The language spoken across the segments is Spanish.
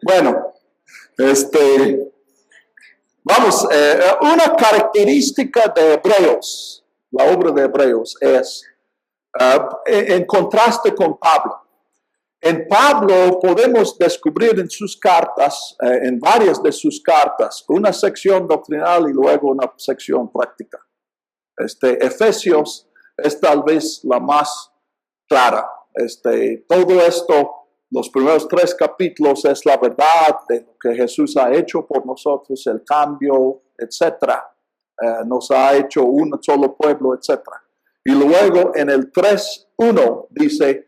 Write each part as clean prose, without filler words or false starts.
Bueno, vamos, una característica de Hebreos, la obra de Hebreos es, en contraste con Pablo. En Pablo podemos descubrir en sus cartas, en varias de sus cartas, una sección doctrinal y luego una sección práctica. Efesios es tal vez la más clara. Todo esto, los primeros 3 capítulos es la verdad de lo que Jesús ha hecho por nosotros, el cambio, etc. Nos ha hecho un solo pueblo, etc. Y luego en el 3:1 dice,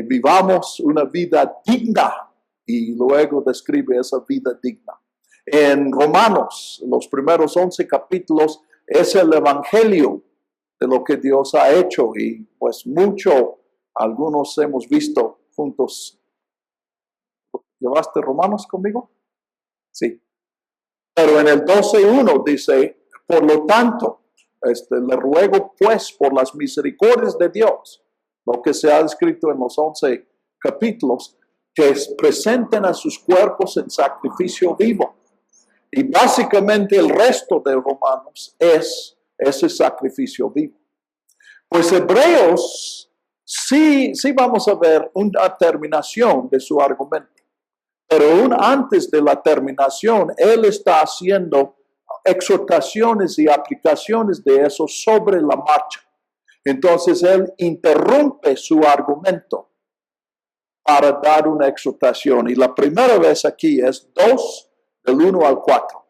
vivamos una vida digna, y luego describe esa vida digna. En Romanos, los primeros 11 capítulos, es el evangelio de lo que Dios ha hecho, y pues algunos hemos visto juntos. ¿Llevaste Romanos conmigo? Sí. Pero en el 12:1 dice, por lo tanto, le ruego pues por las misericordias de Dios, lo que se ha escrito en los 11 capítulos, que presenten a sus cuerpos en sacrificio vivo. Y básicamente el resto de Romanos es ese sacrificio vivo. Pues Hebreos, sí vamos a ver una terminación de su argumento. Pero aún antes de la terminación, él está haciendo exhortaciones y aplicaciones de eso sobre la marcha. Entonces él interrumpe su argumento para dar una exhortación. Y la primera vez aquí es 2, del 1 al 4.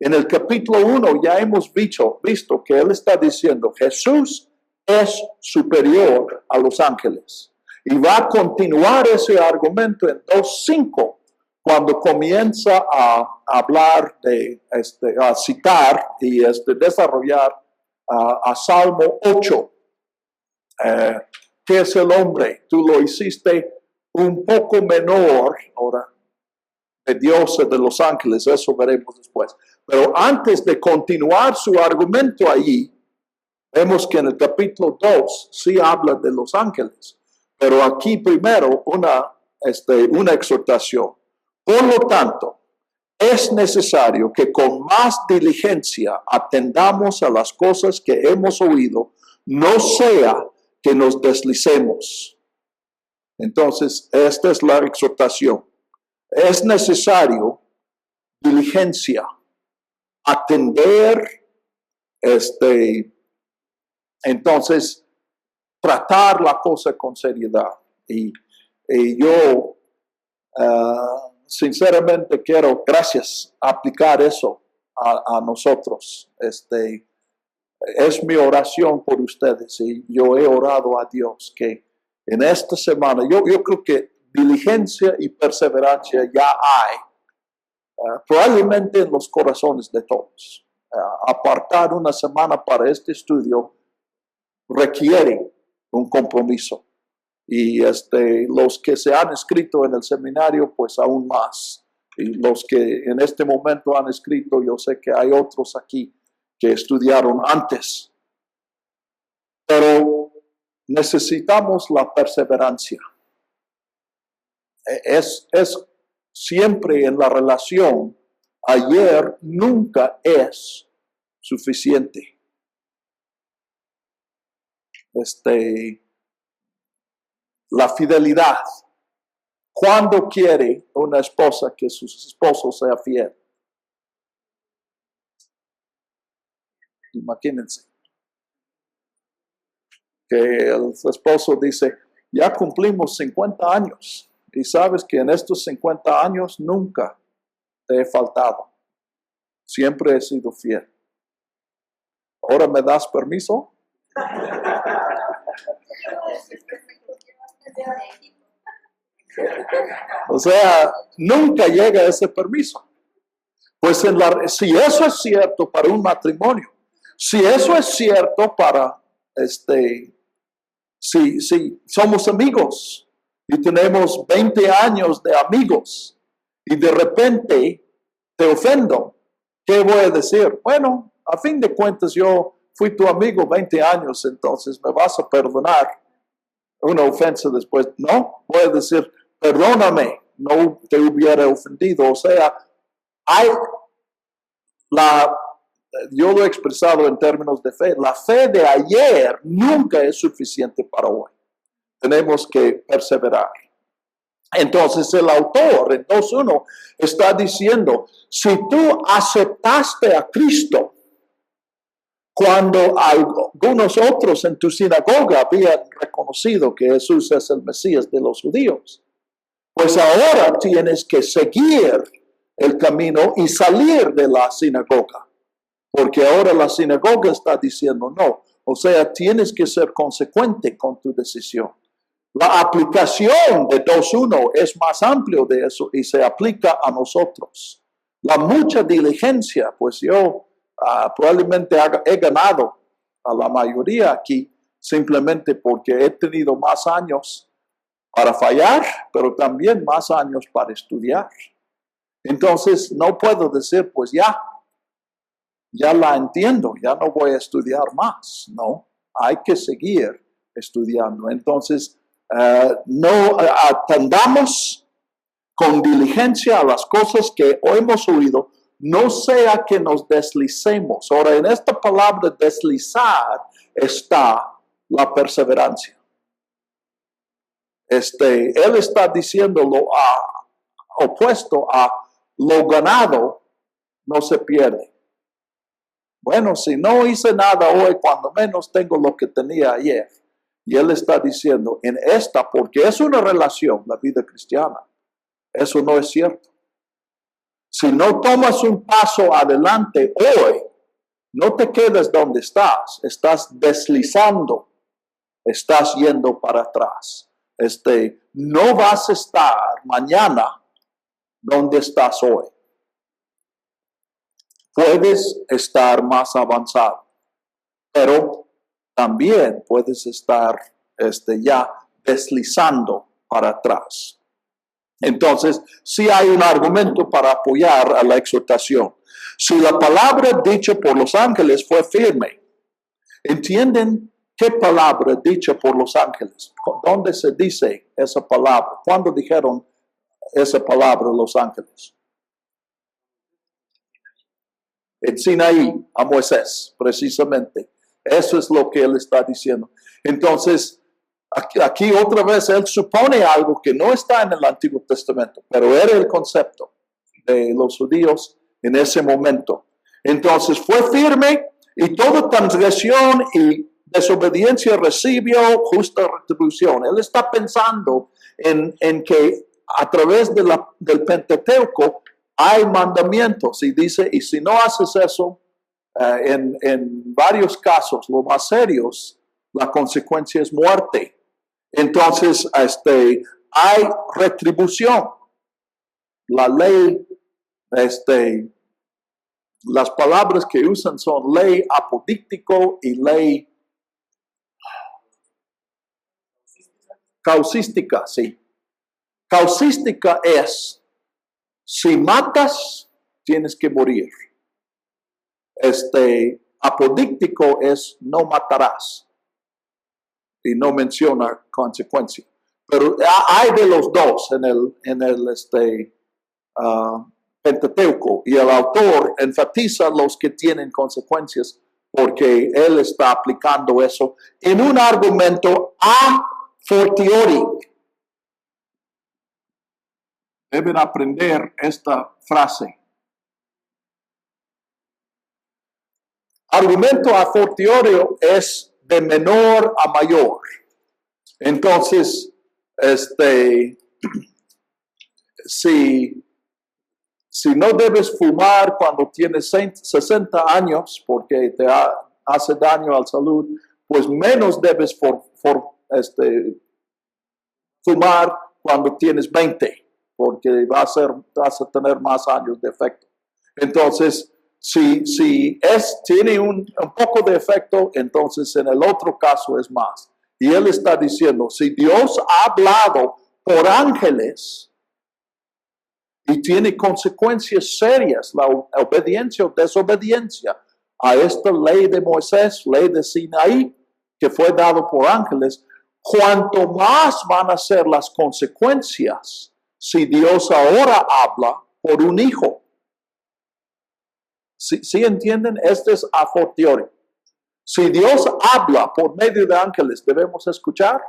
En el capítulo 1 ya hemos visto que él está diciendo, Jesús es superior a los ángeles. Y va a continuar ese argumento en 2:5, cuando comienza a hablar a citar y desarrollar a Salmo 8. ¿Qué es el hombre? Tú lo hiciste un poco menor, ahora, de Dios y de los ángeles, eso veremos después. Pero antes de continuar su argumento allí, vemos que en el capítulo 2 sí habla de los ángeles, pero aquí primero una exhortación. Por lo tanto, es necesario que con más diligencia atendamos a las cosas que hemos oído, no sea que nos deslicemos. Entonces, esta es la exhortación. Es necesario diligencia, atender, entonces, tratar la cosa con seriedad. Y yo, sinceramente, quiero, gracias, aplicar eso a nosotros. Es mi oración por ustedes, y yo he orado a Dios que en esta semana, yo creo que diligencia y perseverancia ya hay, probablemente en los corazones de todos. Apartar una semana para este estudio requiere un compromiso. Y los que se han inscrito en el seminario, pues aún más. Y los que en este momento han escrito, yo sé que hay otros aquí que estudiaron antes. Pero necesitamos la perseverancia. Es siempre en la relación, ayer nunca es suficiente. La fidelidad. ¿Cuándo quiere una esposa que su esposo sea fiel? Imagínense que el esposo dice, ya cumplimos 50 años y sabes que en estos 50 años nunca te he faltado. Siempre he sido fiel. ¿Ahora me das permiso? O sea, nunca llega ese permiso. Pues si eso es cierto para un matrimonio, si eso es cierto para si somos amigos y tenemos 20 años de amigos y de repente te ofendo, ¿qué voy a decir? Bueno, a fin de cuentas yo fui tu amigo 20 años, entonces me vas a perdonar una ofensa después. No, voy a decir, perdóname, no te hubiera ofendido. O sea, yo lo he expresado en términos de fe. La fe de ayer nunca es suficiente para hoy. Tenemos que perseverar. Entonces el autor en 2.1 está diciendo, si tú aceptaste a Cristo cuando algunos otros en tu sinagoga habían reconocido que Jesús es el Mesías de los judíos, pues ahora tienes que seguir el camino y salir de la sinagoga, porque ahora la sinagoga está diciendo no. O sea, tienes que ser consecuente con tu decisión. La aplicación de 2.1 es más amplio de eso y se aplica a nosotros. La mucha diligencia, pues yo probablemente he ganado a la mayoría aquí simplemente porque he tenido más años para fallar, pero también más años para estudiar. Entonces no puedo decir, pues ya la entiendo, ya no voy a estudiar más. No, hay que seguir estudiando. Entonces, no atendamos con diligencia a las cosas que hemos oído, no sea que nos deslicemos. Ahora, en esta palabra deslizar está la perseverancia. Él está diciendo lo opuesto a lo ganado no se pierde. Bueno, si no hice nada hoy, cuando menos tengo lo que tenía ayer. Y él está diciendo, en esta, porque es una relación, la vida cristiana, eso no es cierto. Si no tomas un paso adelante hoy, no te quedes donde estás deslizando, estás yendo para atrás. No vas a estar mañana donde estás hoy. Puedes estar más avanzado, pero también puedes estar ya deslizando para atrás. Entonces, sí hay un argumento para apoyar a la exhortación. Si la palabra dicha por los ángeles fue firme, ¿entienden qué palabra dicha por los ángeles? ¿Dónde se dice esa palabra? ¿Cuándo dijeron esa palabra los ángeles? En Sinaí, a Moisés, precisamente. Eso es lo que él está diciendo. Entonces, aquí otra vez él supone algo que no está en el Antiguo Testamento, pero era el concepto de los judíos en ese momento. Entonces fue firme y toda transgresión y desobediencia recibió justa retribución. Él está pensando en que a través del Pentateuco hay mandamientos y dice, y si no haces eso, en varios casos, los más serios, la consecuencia es muerte. Entonces, hay retribución. La ley, las palabras que usan son ley apodíctico y ley causística, sí. Causística es, si matas, tienes que morir. Apodíctico es, no matarás. Y no menciona consecuencia. Pero hay de los dos en el Pentateuco, y el autor enfatiza los que tienen consecuencias porque él está aplicando eso en un argumento a fortiori. Deben aprender esta frase. Argumento a fortiori es de menor a mayor. Entonces, si no debes fumar cuando tienes 60 años porque te hace daño a la salud, pues menos debes fumar cuando tienes 20 porque vas a tener más años de efecto. Entonces, si tiene un poco de efecto, entonces en el otro caso es más. Y él está diciendo, si Dios ha hablado por ángeles y tiene consecuencias serias, la obediencia o desobediencia a esta ley de Moisés, ley de Sinaí, que fue dado por ángeles, cuanto más van a ser las consecuencias si Dios ahora habla por un hijo? ¿Sí entienden? Este es a fortiori. Si Dios habla por medio de ángeles, ¿debemos escuchar?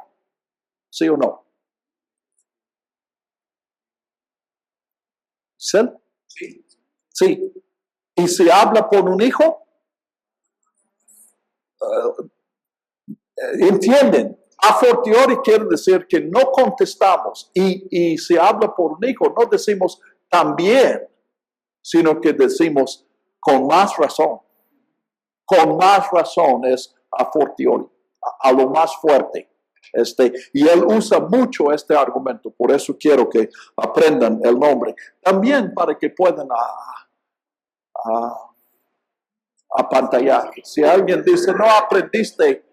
¿Sí o no? ¿Sí? Sí. ¿Y si habla por un hijo? ¿Entienden? A fortiori quiere decir que no contestamos. Y si habla por un hijo, no decimos también, sino que decimos con más razón. Con más razón es a fortiori, a lo más fuerte. Y él usa mucho este argumento, por eso quiero que aprendan el nombre. También para que puedan apantallar. Si alguien dice, no aprendiste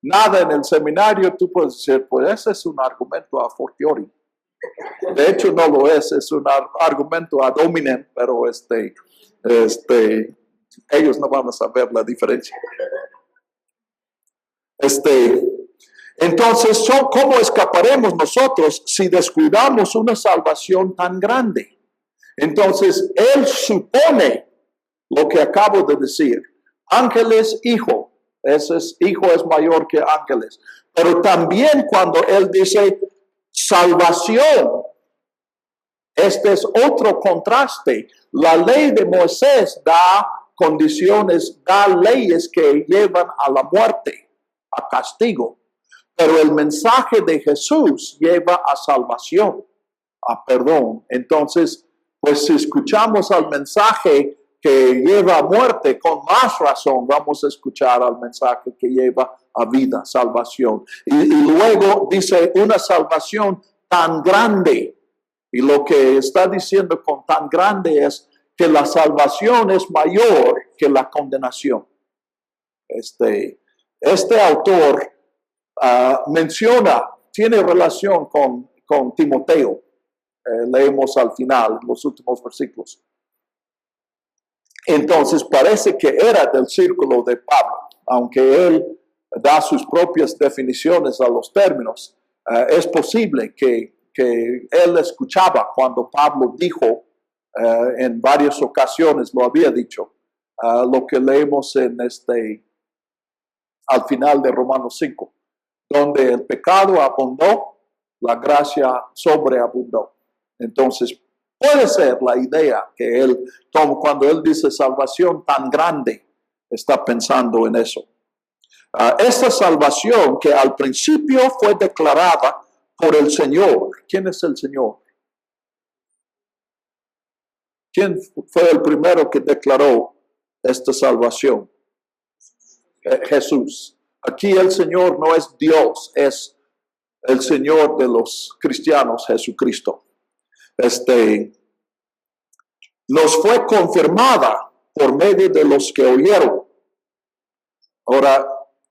nada en el seminario, tú puedes decir, pues ese es un argumento a fortiori. De hecho, no lo es un argumento ad hominem, pero ellos no van a saber la diferencia. Entonces, ¿cómo escaparemos nosotros si descuidamos una salvación tan grande? Entonces, él supone lo que acabo de decir. Ángeles, hijo. Hijo es mayor que ángeles. Pero también cuando él dice salvación, este es otro contraste. La ley de Moisés da condiciones, da leyes que llevan a la muerte, a castigo. Pero el mensaje de Jesús lleva a salvación, a perdón. Entonces, pues si escuchamos al mensaje que lleva a muerte, con más razón vamos a escuchar al mensaje que lleva a vida, salvación. Y luego dice una salvación tan grande. Y lo que está diciendo con tan grande es que la salvación es mayor que la condenación. Este autor menciona, tiene relación con Timoteo. Leemos al final los últimos versículos. Entonces parece que era del círculo de Pablo, aunque él da sus propias definiciones a los términos. Es posible que él escuchaba cuando Pablo dijo en varias ocasiones, lo había dicho, lo que leemos en al final de Romanos 5, donde el pecado abundó, la gracia sobreabundó. Entonces, puede ser la idea que él toma cuando él dice salvación tan grande, está pensando en eso. Esta salvación que al principio fue declarada por el Señor. ¿Quién es el Señor? ¿Quién fue el primero que declaró esta salvación? Jesús. Aquí el Señor no es Dios, es el Señor de los cristianos, Jesucristo. Nos fue confirmada por medio de los que oyeron. Ahora,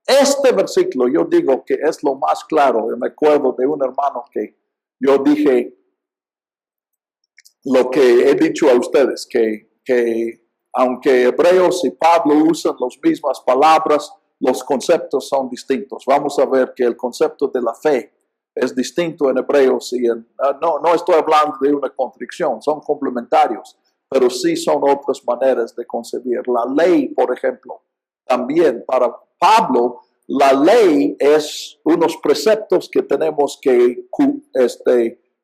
este versículo yo digo que es lo más claro. Yo me acuerdo de un hermano que yo dije lo que he dicho a ustedes, que aunque Hebreos y Pablo usan las mismas palabras, los conceptos son distintos. Vamos a ver que el concepto de la fe es distinto en Hebreos y no estoy hablando de una contradicción, son complementarios, pero sí son otras maneras de concebir. La ley, por ejemplo, también para Pablo, la ley es unos preceptos que tenemos que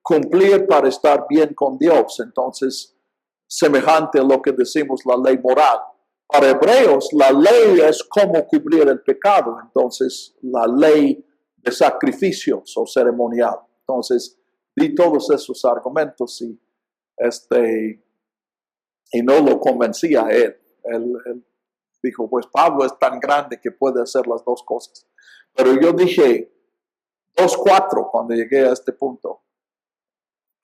cumplir para estar bien con Dios. Entonces, semejante a lo que decimos la ley moral. Para Hebreos, la ley es cómo cubrir el pecado. Entonces, la ley de sacrificios o ceremonial. Entonces, di todos esos argumentos y no lo convencía a él. Él dijo, pues Pablo es tan grande que puede hacer las dos cosas. Pero yo dije 2:4 cuando llegué a este punto.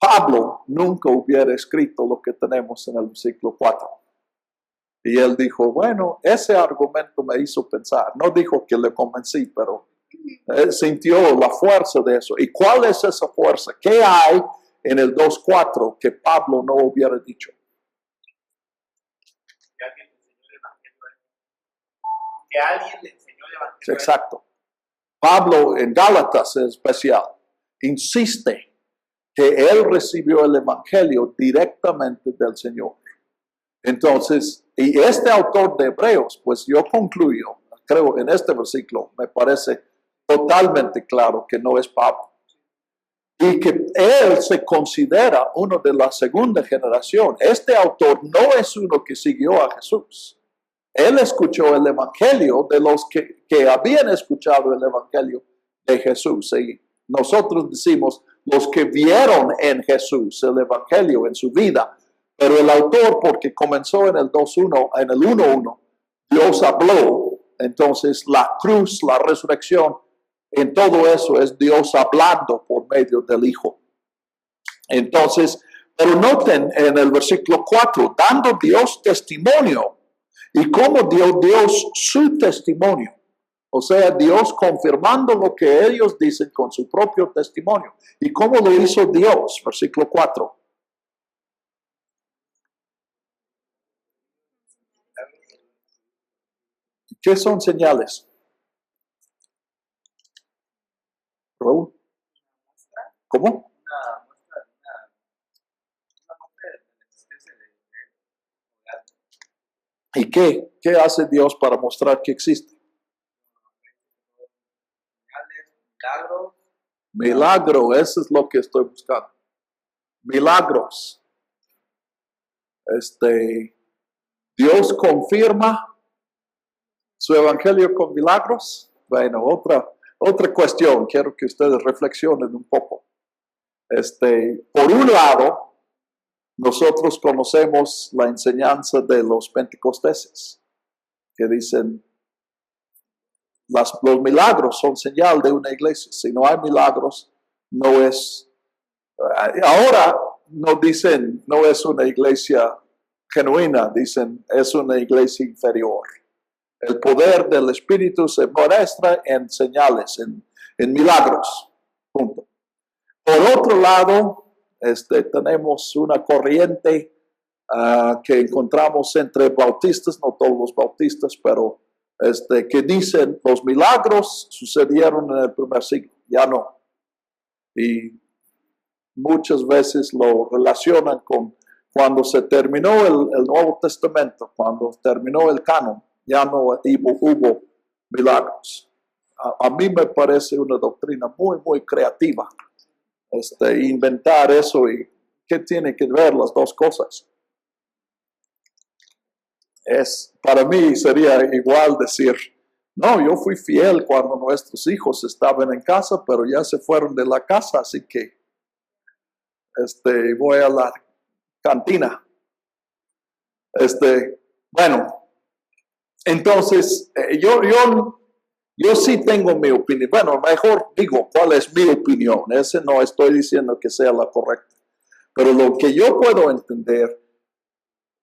Pablo nunca hubiera escrito lo que tenemos en el versículo 4. Y él dijo, bueno, ese argumento me hizo pensar. No dijo que le convencí, pero sintió la fuerza de eso. ¿Y cuál es esa fuerza? ¿Qué hay en el 2:4 que Pablo no hubiera dicho? Que alguien le enseñó el evangelio. Exacto. Pablo en Gálatas es especial. Insiste que él recibió el evangelio directamente del Señor. Entonces, y este autor de Hebreos, pues yo concluyo, creo en este versículo, me parece totalmente claro que no es Pablo. Y que él se considera uno de la segunda generación. Este autor no es uno que siguió a Jesús. Él escuchó el evangelio de los que habían escuchado el evangelio de Jesús. Y nosotros decimos, los que vieron en Jesús el evangelio en su vida. Pero el autor, porque comenzó en el 2.1, en el 1.1, Dios habló. Entonces la cruz, la resurrección, en todo eso es Dios hablando por medio del Hijo. Entonces, pero noten en el versículo 4, dando Dios testimonio. ¿Y cómo dio Dios su testimonio? O sea, Dios confirmando lo que ellos dicen con su propio testimonio. ¿Y cómo lo hizo Dios? Versículo 4. ¿Qué son señales? Raúl. ¿Cómo? Una muestra de la existencia de ¿Y qué hace Dios para mostrar que existe? milagros. Milagro, eso es lo que estoy buscando. Milagros. Dios confirma su evangelio con milagros. Bueno, otra cuestión, quiero que ustedes reflexionen un poco. Por un lado, nosotros conocemos la enseñanza de los pentecosteses, que dicen, los milagros son señal de una iglesia. Si no hay milagros, no es. Ahora no dicen, no es una iglesia genuina, dicen, es una iglesia inferior. El poder del Espíritu se muestra en señales, en milagros. Punto. Por otro lado, tenemos una corriente que encontramos entre bautistas, no todos los bautistas, pero que dicen los milagros sucedieron en el primer siglo, ya no. Y muchas veces lo relacionan con cuando se terminó el Nuevo Testamento, cuando terminó el canon, ya no hubo milagros. A mí me parece una doctrina muy, muy creativa. Inventar eso y qué tiene que ver las dos cosas. Para mí sería igual decir, no, yo fui fiel cuando nuestros hijos estaban en casa, pero ya se fueron de la casa, así que voy a la cantina. Bueno, entonces yo sí tengo mi opinión. Bueno, mejor digo cuál es mi opinión. Ese no estoy diciendo que sea la correcta. Pero lo que yo puedo entender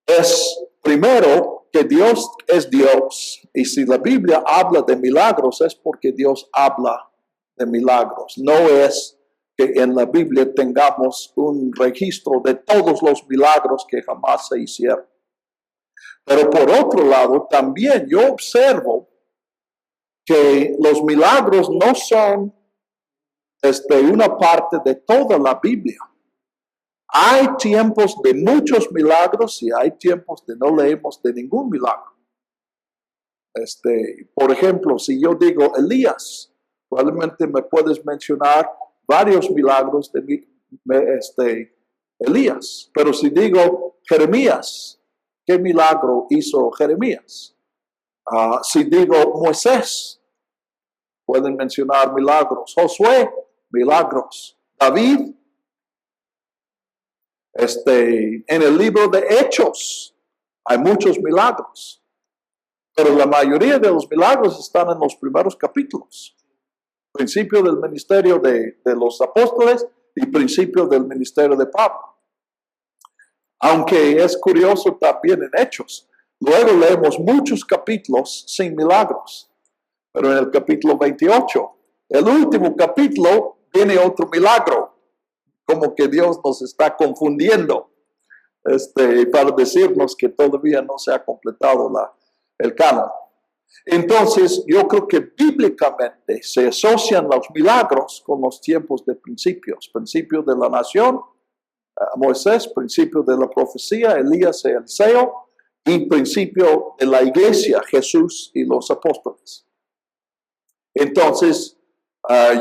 es, primero, que Dios es Dios. Y si la Biblia habla de milagros, es porque Dios habla de milagros. No es que en la Biblia tengamos un registro de todos los milagros que jamás se hicieron. Pero por otro lado, también yo observo que los milagros no son una parte de toda la Biblia. Hay tiempos de muchos milagros y hay tiempos de no leemos de ningún milagro. Por ejemplo, si yo digo Elías, probablemente me puedes mencionar varios milagros de Elías. Pero si digo Jeremías, ¿qué milagro hizo Jeremías? Si digo Moisés, pueden mencionar milagros. Josué, milagros. David, en el libro de Hechos hay muchos milagros, pero la mayoría de los milagros están en los primeros capítulos. Principio del ministerio de los apóstoles y principio del ministerio de Pablo. Aunque es curioso también en Hechos, luego leemos muchos capítulos sin milagros, pero en el capítulo 28, el último capítulo, viene otro milagro. Como que Dios nos está confundiendo para decirnos que todavía no se ha completado el canon. Entonces, yo creo que bíblicamente se asocian los milagros con los tiempos de principios. Principio de la nación, Moisés, principio de la profecía, Elías y Eliseo, y principio de la iglesia, Jesús y los apóstoles. Entonces,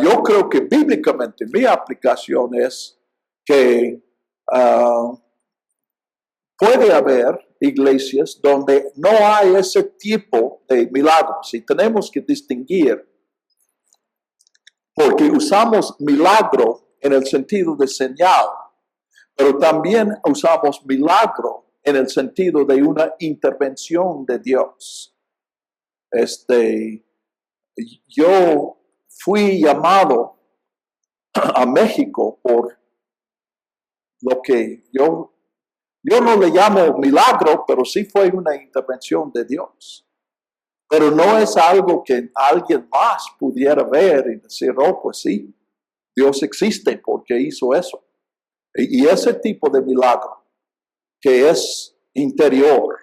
yo creo que bíblicamente mi aplicación es que puede haber iglesias donde no hay ese tipo de milagros y tenemos que distinguir, porque usamos milagro en el sentido de señal, pero también usamos milagro en el sentido de una intervención de Dios. Yo fui llamado a México por lo que yo no le llamo milagro, pero sí fue una intervención de Dios. Pero no es algo que alguien más pudiera ver y decir, oh, pues sí, Dios existe porque hizo eso. Y ese tipo de milagro que es interior,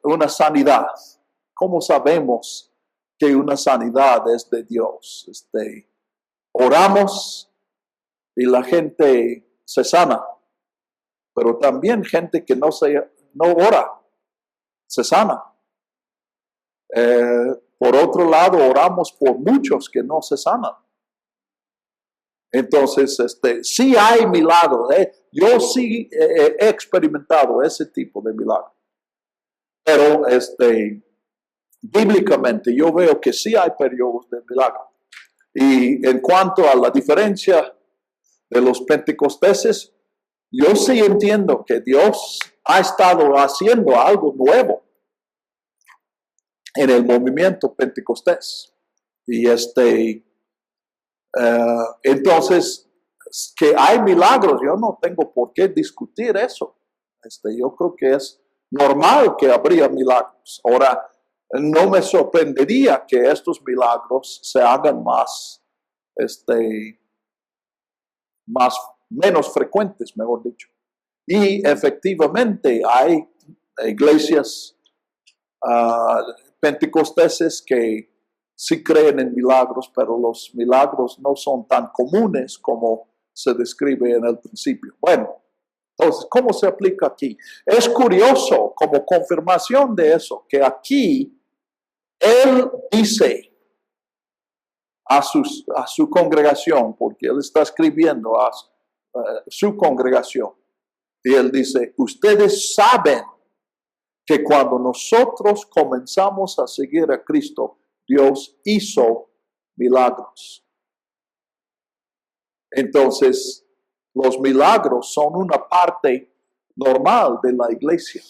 una sanidad. ¿Cómo sabemos que una sanidad es de Dios? Oramos y la gente se sana, pero también gente que no ora se sana. Por otro lado, oramos por muchos que no se sanan. Entonces, sí hay milagros. Yo sí he experimentado ese tipo de milagro. Pero, bíblicamente, yo veo que sí hay periodos de milagro. Y en cuanto a la diferencia de los pentecosteses, yo sí entiendo que Dios ha estado haciendo algo nuevo en el movimiento pentecostés. Y entonces, que hay milagros, yo no tengo por qué discutir eso. Yo creo que es normal que habría milagros. Ahora, no me sorprendería que estos milagros se hagan menos frecuentes, mejor dicho. Y efectivamente hay iglesias pentecosteses que sí creen en milagros, pero los milagros no son tan comunes como se describe en el principio. Bueno, entonces, ¿cómo se aplica aquí? Es curioso, como confirmación de eso, que aquí él dice a su congregación, porque él está escribiendo a su congregación, y él dice, ustedes saben que cuando nosotros comenzamos a seguir a Cristo, Dios hizo milagros. Entonces, los milagros son una parte normal de la iglesia.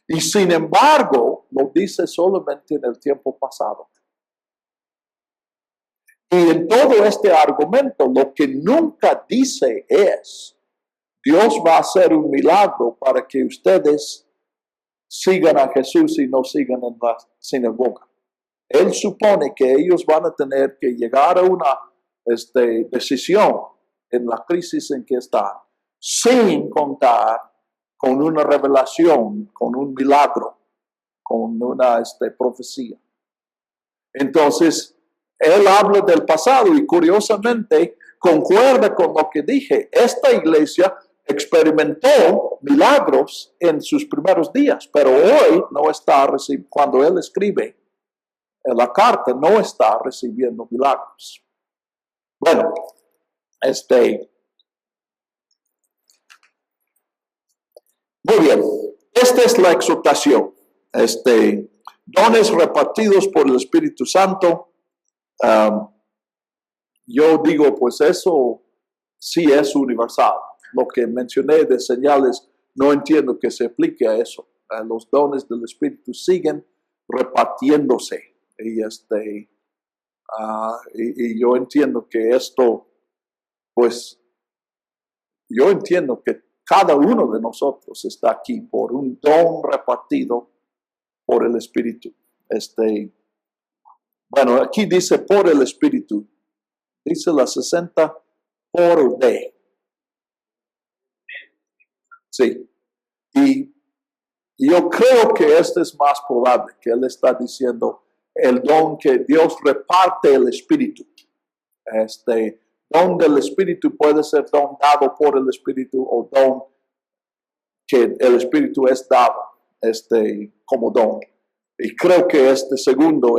Y sin embargo, lo dice solamente en el tiempo pasado. Y en todo este argumento, lo que nunca dice es, Dios va a hacer un milagro para que ustedes sigan a Jesús y no sigan en la sinagoga. Él supone que ellos van a tener que llegar a una decisión en la crisis en que están, sin contar con una revelación, con un milagro, con una profecía. Entonces, él habla del pasado y curiosamente concuerda con lo que dije. Esta iglesia experimentó milagros en sus primeros días, pero hoy no está recibiendo, cuando él escribe la carta, no está recibiendo milagros. Bueno, muy bien, esta es la exhortación. Dones repartidos por el Espíritu Santo. Yo digo, pues eso sí es universal. Lo que mencioné de señales, no entiendo que se aplique a eso. Los dones del Espíritu siguen repartiéndose. Y yo entiendo que esto, pues, yo entiendo que cada uno de nosotros está aquí por un don repartido por el Espíritu. Bueno, aquí dice por el Espíritu. Dice la 60 por de. Sí. Y Y yo creo que este es más probable, que él está diciendo el don que Dios reparte el Espíritu. Don del Espíritu puede ser don dado por el Espíritu o don que el Espíritu es dado como don. Y creo que este segundo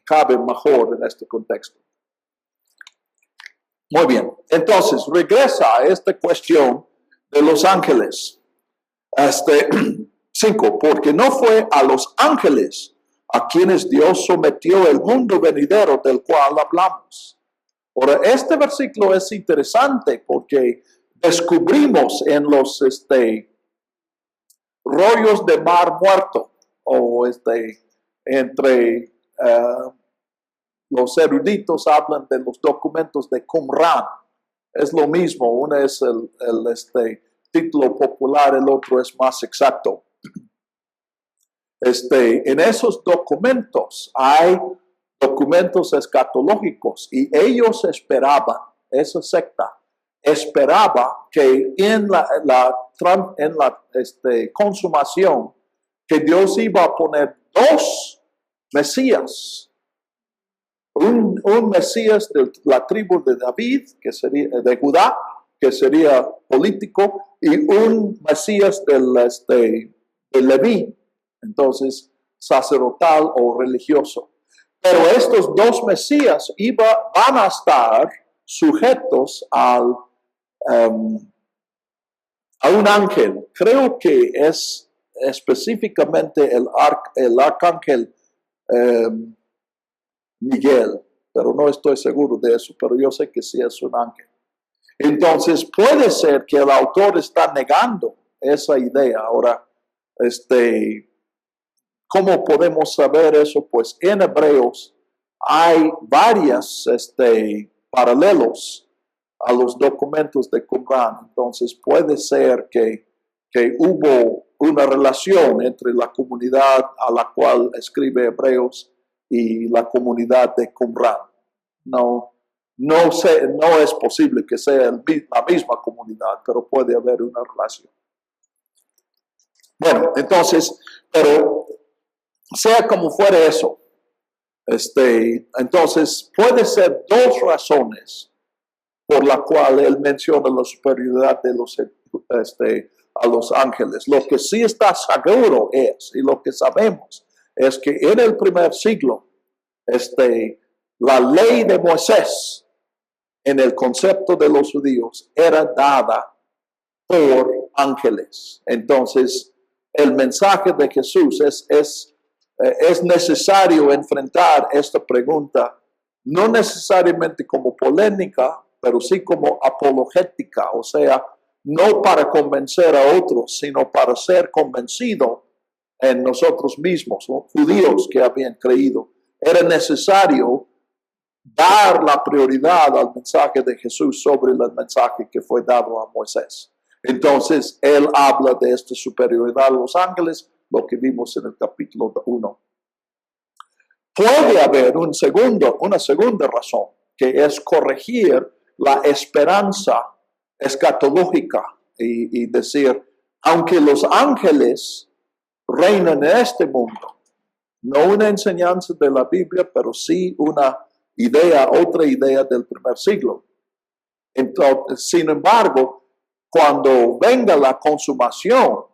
cabe mejor en este contexto. Muy bien, entonces regresa a esta cuestión de los ángeles. 5, porque no fue a los ángeles a quienes Dios sometió el mundo venidero del cual hablamos. Ahora, este versículo es interesante porque descubrimos en los rollos de mar muerto o entre los eruditos hablan de los documentos de Qumran. Es lo mismo, uno es el título popular, el otro es más exacto. En esos documentos hay documentos escatológicos y ellos esperaban, esa secta esperaba que en la consumación que Dios iba a poner dos Mesías, un Mesías de la tribu de David, que sería de Judá, que sería político, y un Mesías de Leví, entonces sacerdotal o religioso. Pero estos dos Mesías van a estar sujetos a un ángel. Creo que es específicamente el arcángel Miguel, pero no estoy seguro de eso, pero yo sé que sí es un ángel. Entonces puede ser que el autor está negando esa idea. Ahora, ¿cómo podemos saber eso? Pues en Hebreos hay varios paralelos a los documentos de Qumran. Entonces puede ser que hubo una relación entre la comunidad a la cual escribe Hebreos y la comunidad de Qumran. No es posible que sea la misma comunidad, pero puede haber una relación. Bueno, entonces, pero sea como fuere eso, entonces puede ser dos razones por la cual él menciona la superioridad de a los ángeles. Lo que sí está seguro y lo que sabemos, es que en el primer siglo, la ley de Moisés, en el concepto de los judíos, era dada por ángeles. Entonces, el mensaje de Jesús es necesario enfrentar esta pregunta, no necesariamente como polémica, pero sí como apologética, o sea, no para convencer a otros, sino para ser convencido en nosotros mismos, ¿no? Judíos que habían creído. Era necesario dar la prioridad al mensaje de Jesús sobre el mensaje que fue dado a Moisés. Entonces, él habla de esta superioridad a los ángeles, lo que vimos en el capítulo 1. Puede haber una segunda razón, que es corregir la esperanza escatológica y decir, aunque los ángeles reinan en este mundo, no una enseñanza de la Biblia, pero sí otra idea del primer siglo. Entonces, sin embargo, cuando venga la consumación,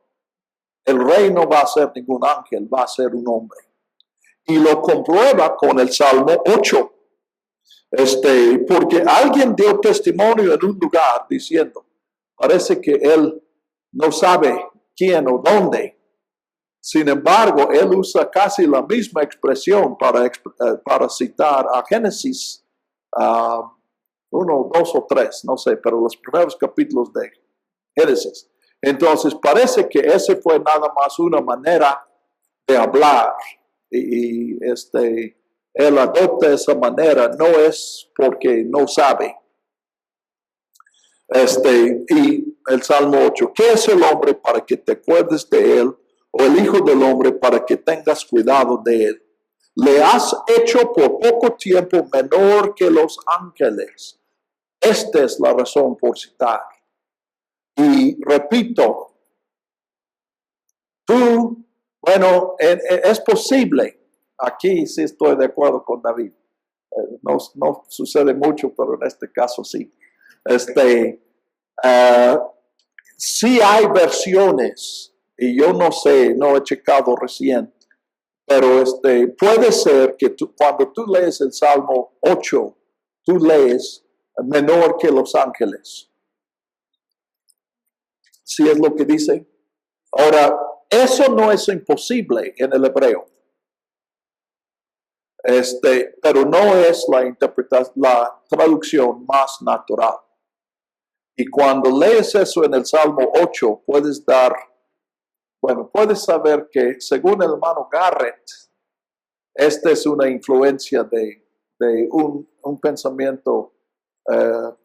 el rey no va a ser ningún ángel, va a ser un hombre. Y lo comprueba con el Salmo 8. Porque alguien dio testimonio en un lugar diciendo, parece que él no sabe quién o dónde. Sin embargo, él usa casi la misma expresión para citar a Génesis 1, 2 o 3, no sé, pero los primeros capítulos de Génesis. Entonces, parece que ese fue nada más una manera de hablar. Y él adopta esa manera, no es porque no sabe. Y el Salmo 8, ¿qué es el hombre para que te acuerdes de él? O el hijo del hombre para que tengas cuidado de él. Le has hecho por poco tiempo menor que los ángeles. Esta es la razón por citar. Y repito, bueno, es posible. Aquí sí estoy de acuerdo con David. No sucede mucho, pero en este caso sí. Sí hay versiones, y yo no sé, no he checado recién, pero puede ser que cuando tú lees el Salmo 8, tú lees menor que los ángeles. ¿Sí es lo que dice? Ahora, eso no es imposible en el hebreo. Pero no es la traducción más natural. Y cuando lees eso en el Salmo 8, puedes saber que según el hermano Garrett, esta es una influencia de un pensamiento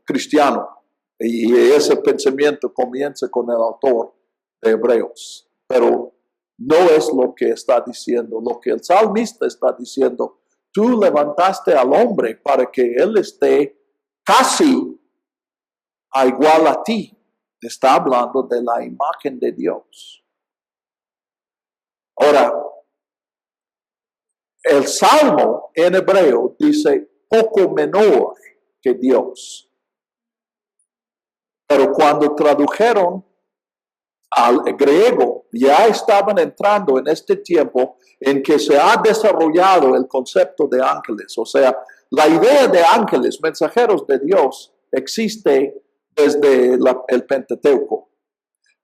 cristiano. Y ese pensamiento comienza con el autor de Hebreos. Pero no es lo que está diciendo. Lo que el salmista está diciendo, tú levantaste al hombre para que él esté casi igual a ti. Está hablando de la imagen de Dios. Ahora, el Salmo en hebreo dice poco menor que Dios. Pero cuando tradujeron al griego, ya estaban entrando en este tiempo en que se ha desarrollado el concepto de ángeles. O sea, la idea de ángeles, mensajeros de Dios, existe desde el Pentateuco.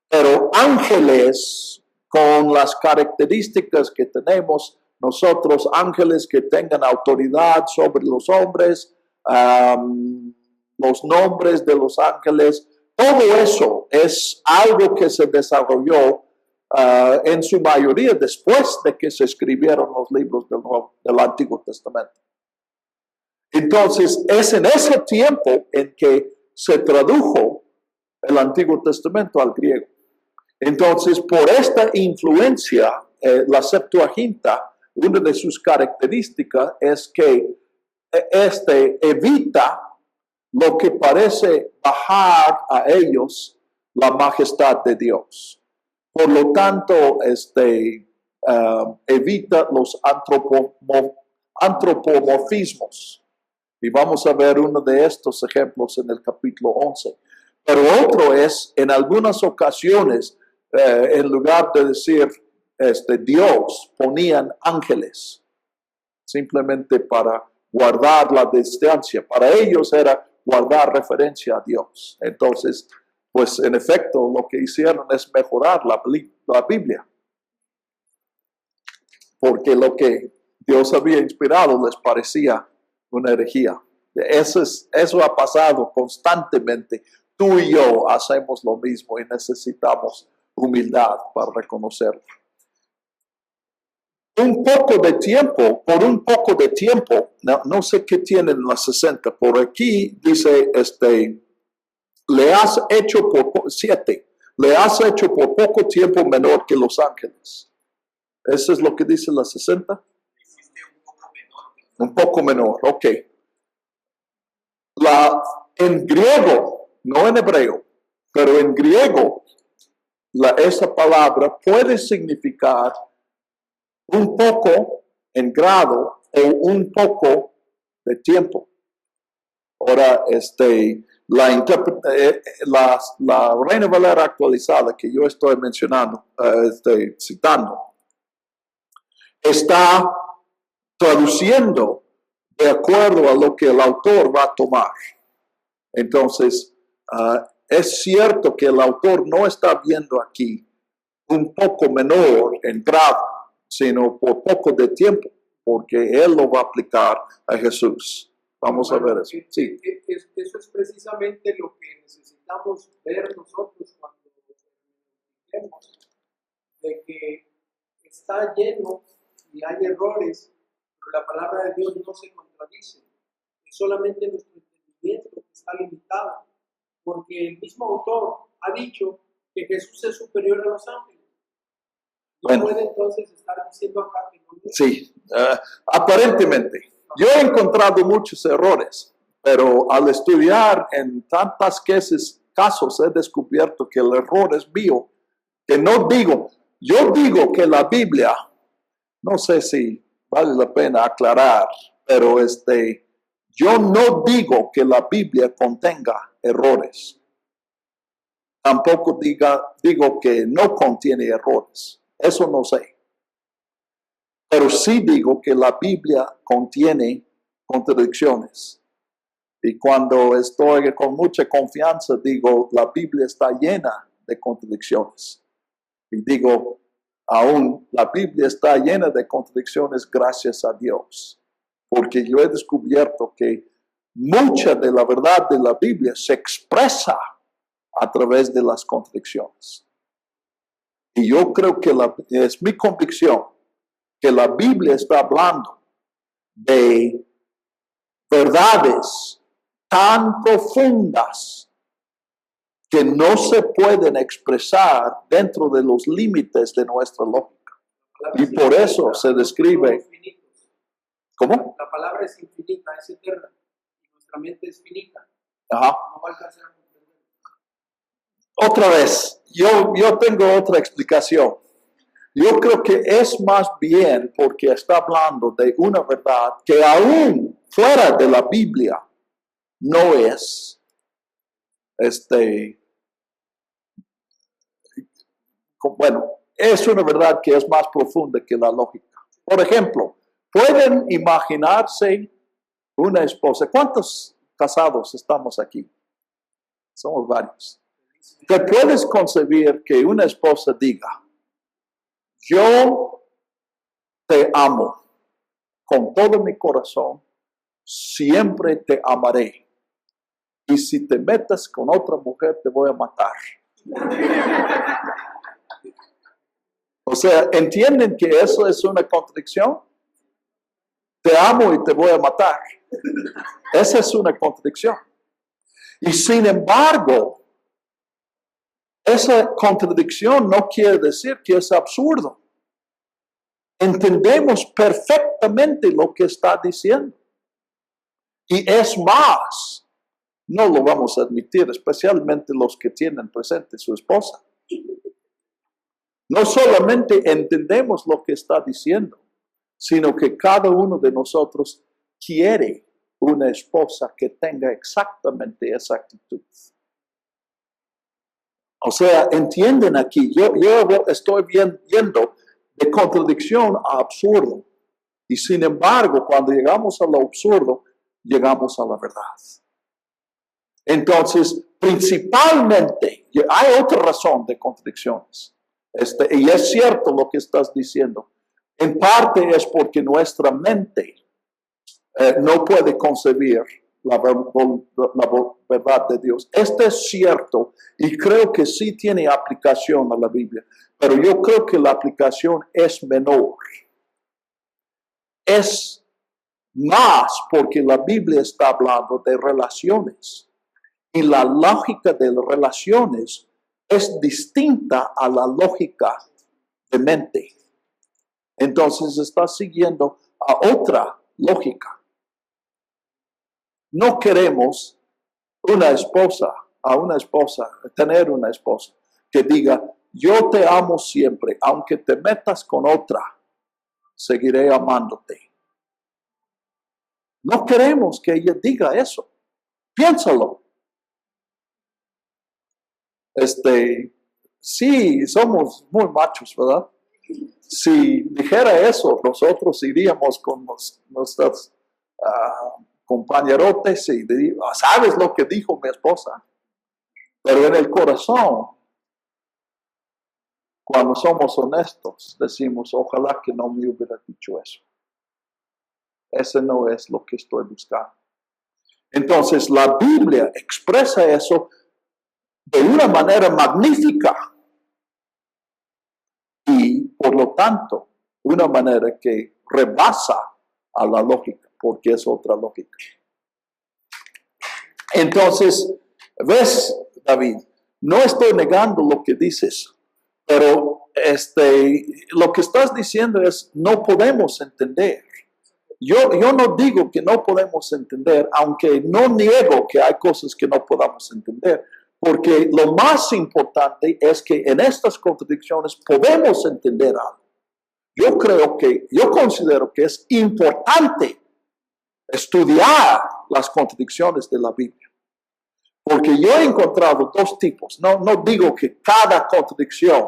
Pero ángeles, con las características que tenemos nosotros, ángeles que tengan autoridad sobre los hombres, los nombres de los ángeles, todo eso es algo que se desarrolló en su mayoría después de que se escribieron los libros del Antiguo Testamento. Entonces, es en ese tiempo en que se tradujo el Antiguo Testamento al griego. Entonces, por esta influencia, la Septuaginta, una de sus características es que evita lo que parece bajar a ellos la majestad de Dios. Por lo tanto, evita los antropomorfismos. Y vamos a ver uno de estos ejemplos en el capítulo 11. Pero otro es, en algunas ocasiones, en lugar de decir Dios, ponían ángeles, simplemente para guardar la distancia. Para ellos era guardar referencia a Dios. Entonces, pues en efecto, lo que hicieron es mejorar la Biblia. Porque lo que Dios había inspirado les parecía una herejía. Eso ha pasado constantemente. Tú y yo hacemos lo mismo y necesitamos humildad para reconocerlo. Por un poco de tiempo, no sé qué tienen las 60, por aquí dice, le has hecho por poco tiempo menor que los ángeles. ¿Eso es lo que dice las 60? Un poco menor, ok. En griego, no en hebreo, pero en griego, esa palabra puede significar un poco en grado o un poco de tiempo. Ahora, la Reina Valera actualizada que yo estoy mencionando, citando, está traduciendo de acuerdo a lo que el autor va a tomar. Entonces, es cierto que el autor no está viendo aquí un poco menor en grado, sino por poco de tiempo, porque él lo va a aplicar a Jesús. Vamos a ver eso. Sí. Eso es precisamente lo que necesitamos ver nosotros cuando vemos de que está lleno y hay errores, pero la palabra de Dios no se contradice. Es solamente nuestro entendimiento que está limitado, porque el mismo autor ha dicho que Jesús es superior a los ángeles. No puede entonces estar diciendo acá que no. Sí, aparentemente. Yo he encontrado muchos errores, pero al estudiar en tantos casos he descubierto que el error es mío, que no digo, Yo digo que la Biblia, no sé si vale la pena aclarar, pero yo no digo que la Biblia contenga errores. Tampoco digo que no contiene errores. Eso no sé. Pero sí digo que la Biblia contiene contradicciones. Y cuando estoy con mucha confianza, digo, la Biblia está llena de contradicciones. Y digo, aún la Biblia está llena de contradicciones gracias a Dios. Porque yo he descubierto que mucha de la verdad de la Biblia se expresa a través de las contradicciones. Y yo creo que es mi convicción que la Biblia está hablando de verdades tan profundas que no se pueden expresar dentro de los límites de nuestra lógica. Y por eso se describe. ¿Cómo? La palabra es infinita, es eterna. Y nuestra mente es finita. Ajá. No va a alcanzar a comprender. Otra vez, yo tengo otra explicación. Yo creo que es más bien porque está hablando de una verdad que aún fuera de la Biblia no es, bueno, es una verdad que es más profunda que la lógica. Por ejemplo, ¿pueden imaginarse una esposa? ¿Cuántos casados estamos aquí? Somos varios. ¿Te puedes concebir que una esposa diga, yo te amo con todo mi corazón, siempre te amaré, y si te metes con otra mujer te voy a matar? O sea, ¿entienden que eso es una contradicción? Te amo y te voy a matar. Esa es una contradicción. Y sin embargo, esa contradicción no quiere decir que es absurdo. Entendemos perfectamente lo que está diciendo. Y es más, no lo vamos a admitir, especialmente los que tienen presente su esposa. No solamente entendemos lo que está diciendo, sino que cada uno de nosotros quiere una esposa que tenga exactamente esa actitud. O sea, entienden aquí, yo estoy yendo de contradicción a absurdo. Y sin embargo, cuando llegamos a lo absurdo, llegamos a la verdad. Entonces, principalmente, hay otra razón de contradicciones. Y es cierto lo que estás diciendo. En parte es porque nuestra mente no puede concebir la verdad de Dios. Es cierto y creo que sí tiene aplicación a la Biblia, pero yo creo que la aplicación es menor. Es más porque la Biblia está hablando de relaciones y la lógica de las relaciones es distinta a la lógica de mente. Entonces está siguiendo a otra lógica. No queremos tener una esposa que diga, yo te amo siempre, aunque te metas con otra, seguiré amándote. No queremos que ella diga eso. Piénsalo. Sí, somos muy machos, ¿verdad? Si dijera eso, nosotros iríamos con nuestros compañerotes y diríamos, ¿sabes lo que dijo mi esposa? Pero en el corazón, cuando somos honestos, decimos, ojalá que no me hubiera dicho eso. Ese no es lo que estoy buscando. Entonces, la Biblia expresa eso de una manera magnífica y, por lo tanto, una manera que rebasa a la lógica, porque es otra lógica. Entonces, ¿ves, David? No estoy negando lo que dices, pero lo que estás diciendo es, no podemos entender. Yo no digo que no podemos entender, aunque no niego que hay cosas que no podamos entender, Porque lo más importante es que en estas contradicciones podemos entender algo. Yo considero que es importante estudiar las contradicciones de la Biblia. Porque yo he encontrado dos tipos. No digo que cada contradicción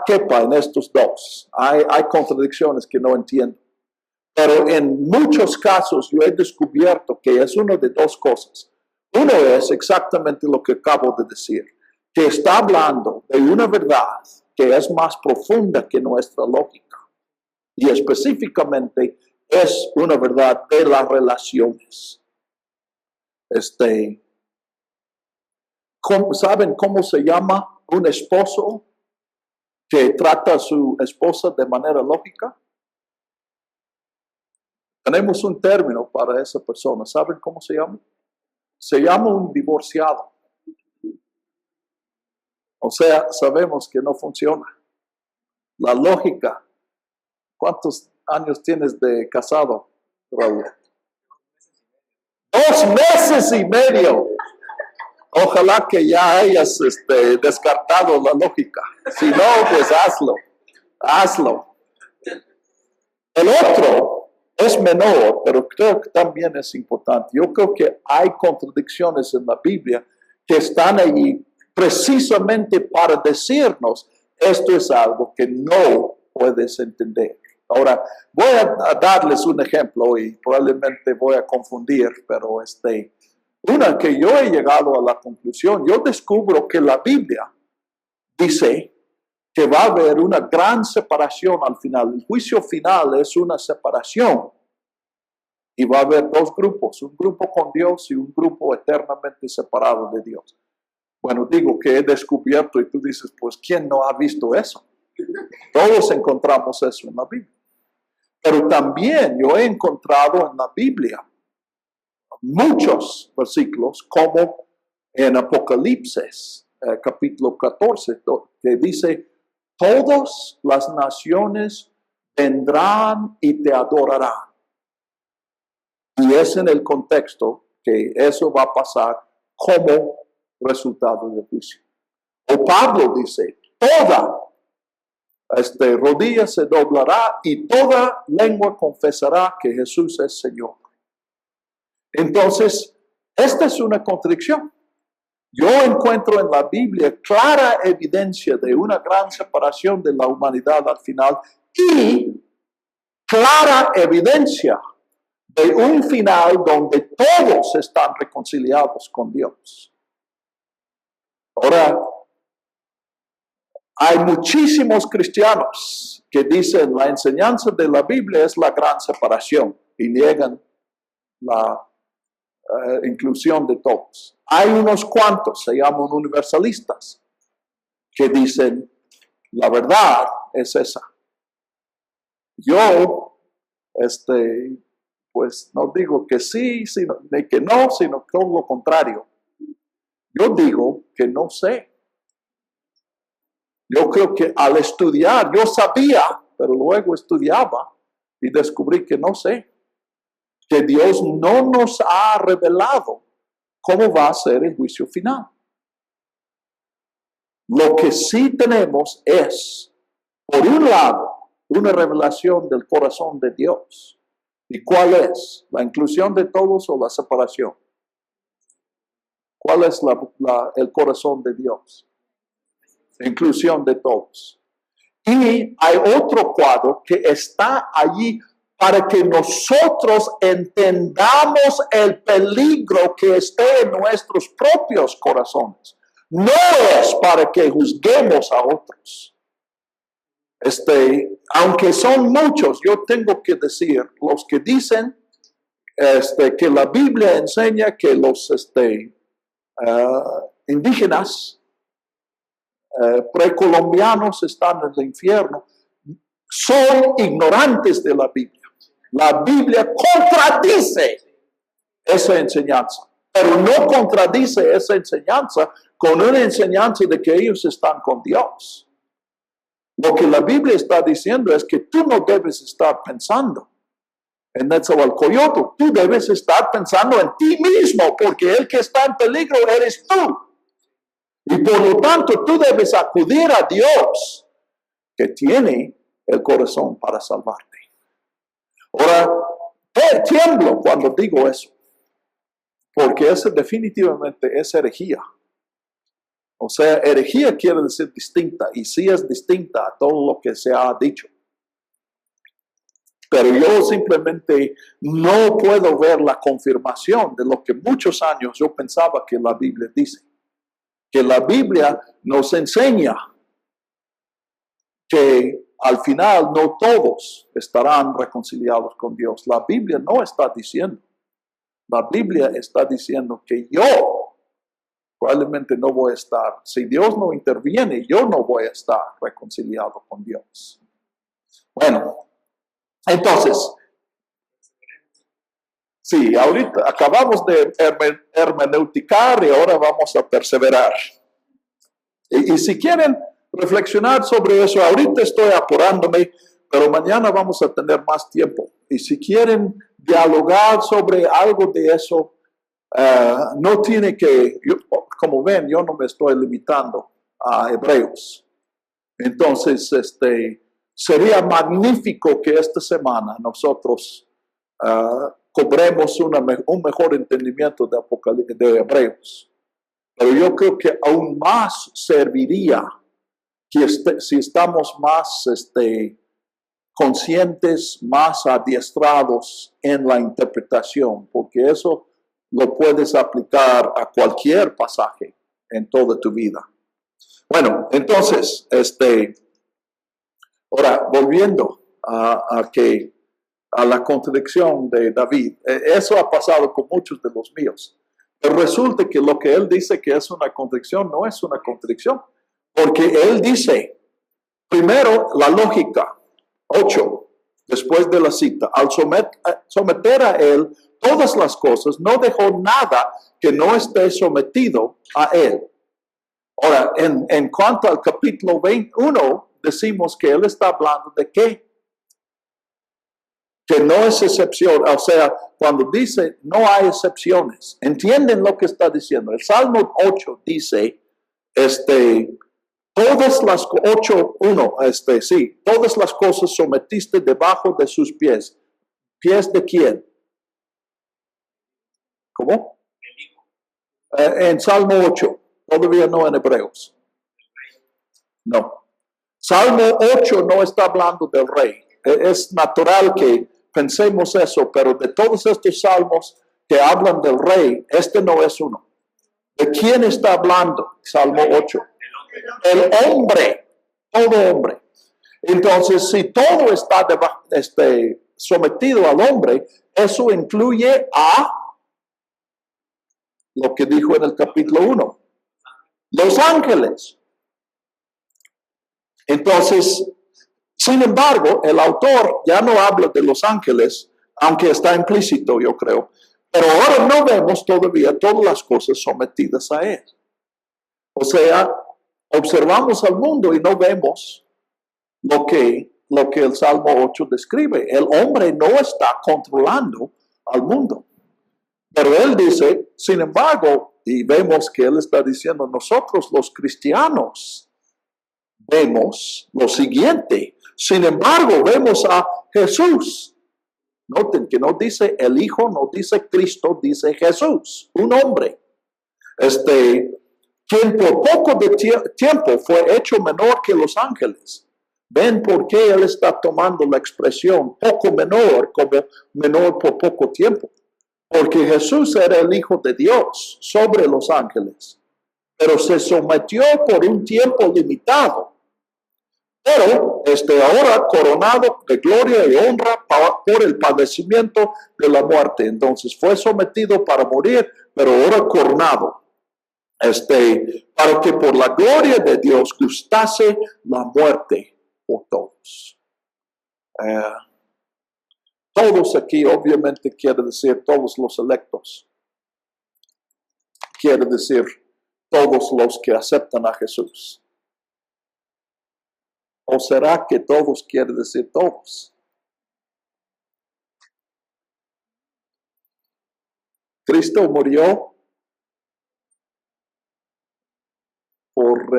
quepa en estos dos. Hay contradicciones que no entiendo. Pero en muchos casos yo he descubierto que es una de dos cosas. Uno es exactamente lo que acabo de decir, que está hablando de una verdad que es más profunda que nuestra lógica. Y específicamente es una verdad de las relaciones. ¿Saben cómo se llama un esposo que trata a su esposa de manera lógica? Tenemos un término para esa persona. ¿Saben cómo se llama? Se llama un divorciado. O sea, sabemos que no funciona. La lógica. ¿Cuántos años tienes de casado, Raúl? 2 meses y medio. Ojalá que ya hayas descartado la lógica. Si no, pues hazlo. El otro es menor, pero creo que también es importante. Yo creo que hay contradicciones en la Biblia que están allí precisamente para decirnos, esto es algo que no puedes entender. Ahora, voy a darles un ejemplo y probablemente voy a confundir, pero una que yo he llegado a la conclusión, yo descubro que la Biblia dice que va a haber una gran separación al final. El juicio final es una separación. Y va a haber 2 grupos, un grupo con Dios y un grupo eternamente separado de Dios. Bueno, digo que he descubierto y tú dices, pues, ¿quién no ha visto eso? Todos encontramos eso en la Biblia. Pero también yo he encontrado en la Biblia muchos versículos, como en Apocalipsis, capítulo 14, que dice, todas las naciones vendrán y te adorarán. Y es en el contexto que eso va a pasar como resultado del juicio. O Pablo dice, toda rodilla se doblará y toda lengua confesará que Jesús es Señor. Entonces, esta es una contradicción. Yo encuentro en la Biblia clara evidencia de una gran separación de la humanidad al final y clara evidencia de un final donde todos están reconciliados con Dios. Ahora, hay muchísimos cristianos que dicen la enseñanza de la Biblia es la gran separación y niegan la inclusión de todos. Hay unos cuantos, se llaman universalistas, que dicen la verdad es esa. Yo, pues no digo que sí, sino que no, sino todo lo contrario. Yo digo que no sé. Yo creo que al estudiar, yo sabía, pero luego estudiaba y descubrí que no sé. Que Dios no nos ha revelado cómo va a ser el juicio final. Lo que sí tenemos es, por un lado, una revelación del corazón de Dios. ¿Y cuál es? ¿La inclusión de todos o la separación? ¿Cuál es el corazón de Dios? La inclusión de todos. Y hay otro cuadro que está allí para que nosotros entendamos el peligro que esté en nuestros propios corazones. No es para que juzguemos a otros. Aunque son muchos, yo tengo que decir, los que dicen que la Biblia enseña que los indígenas precolombianos están en el infierno, son ignorantes de la Biblia. La Biblia contradice esa enseñanza, pero no contradice esa enseñanza con una enseñanza de que ellos están con Dios. Lo que la Biblia está diciendo es que tú no debes estar pensando en Nezahualcóyotl. Tú debes estar pensando en ti mismo, porque el que está en peligro eres tú. Y por lo tanto, tú debes acudir a Dios, que tiene el corazón para salvarte. Ahora, tiemblo cuando digo eso, porque eso definitivamente es herejía. O sea, herejía quiere decir distinta, y sí es distinta a todo lo que se ha dicho. Pero yo simplemente no puedo ver la confirmación de lo que muchos años yo pensaba que la Biblia dice. Que la Biblia nos enseña que al final no todos estarán reconciliados con Dios. La Biblia no está diciendo. La Biblia está diciendo que yo probablemente no voy a estar. Si Dios no interviene, yo no voy a estar reconciliado con Dios. Bueno, entonces, sí, ahorita acabamos de hermeneuticar y ahora vamos a perseverar. Y si quieren reflexionar sobre eso, ahorita estoy apurándome, pero mañana vamos a tener más tiempo. Y si quieren dialogar sobre algo de eso, no tiene que, como ven, yo no me estoy limitando a Hebreos. Entonces, sería magnífico que esta semana nosotros cobremos un mejor entendimiento de Hebreos. Pero yo creo que aún más serviría que si estamos más conscientes, más adiestrados en la interpretación, porque eso lo puedes aplicar a cualquier pasaje en toda tu vida. Bueno, entonces, ahora volviendo a la contradicción de David, eso ha pasado con muchos de los míos. Pero resulta que lo que él dice que es una contradicción no es una contradicción, porque él dice, primero, la lógica, 8, después de la cita, al someter a él todas las cosas, no dejó nada que no esté sometido a él. Ahora, en cuanto al capítulo 21, decimos que él está hablando de qué? Que no es excepción, o sea, cuando dice no hay excepciones, ¿entienden lo que está diciendo? El Salmo 8 dice, todas las 8:1, sí, todas las cosas sometiste debajo de sus pies. ¿Pies de quién? ¿Cómo? En Salmo 8, todavía no en Hebreos. No. Salmo 8 no está hablando del rey. Es natural que pensemos eso, pero de todos estos salmos que hablan del rey, este no es uno. ¿De quién está hablando? Salmo 8. El hombre, todo hombre. Entonces, si todo está sometido al hombre, eso incluye a lo que dijo en el capítulo 1, los ángeles. Entonces, sin embargo, el autor ya no habla de los ángeles, aunque está implícito, yo creo. Pero ahora no vemos todavía todas las cosas sometidas a él. O sea, observamos al mundo y no vemos lo que el Salmo 8 describe. El hombre no está controlando al mundo. Pero él dice, sin embargo, y vemos que él está diciendo, nosotros los cristianos vemos lo siguiente. Sin embargo, vemos a Jesús. Noten que no dice el Hijo, no dice Cristo, dice Jesús, un hombre. Quien por poco de tiempo fue hecho menor que los ángeles. ¿Ven por qué él está tomando la expresión poco menor como menor por poco tiempo? Porque Jesús era el Hijo de Dios sobre los ángeles, pero se sometió por un tiempo limitado. Pero ahora coronado de gloria y honra por el padecimiento de la muerte. Entonces fue sometido para morir, pero ahora coronado. Para que por la gloria de Dios gustase la muerte por todos. Todos aquí obviamente quiere decir todos los electos. Quiere decir todos los que aceptan a Jesús. ¿O será que todos quiere decir todos? Cristo murió por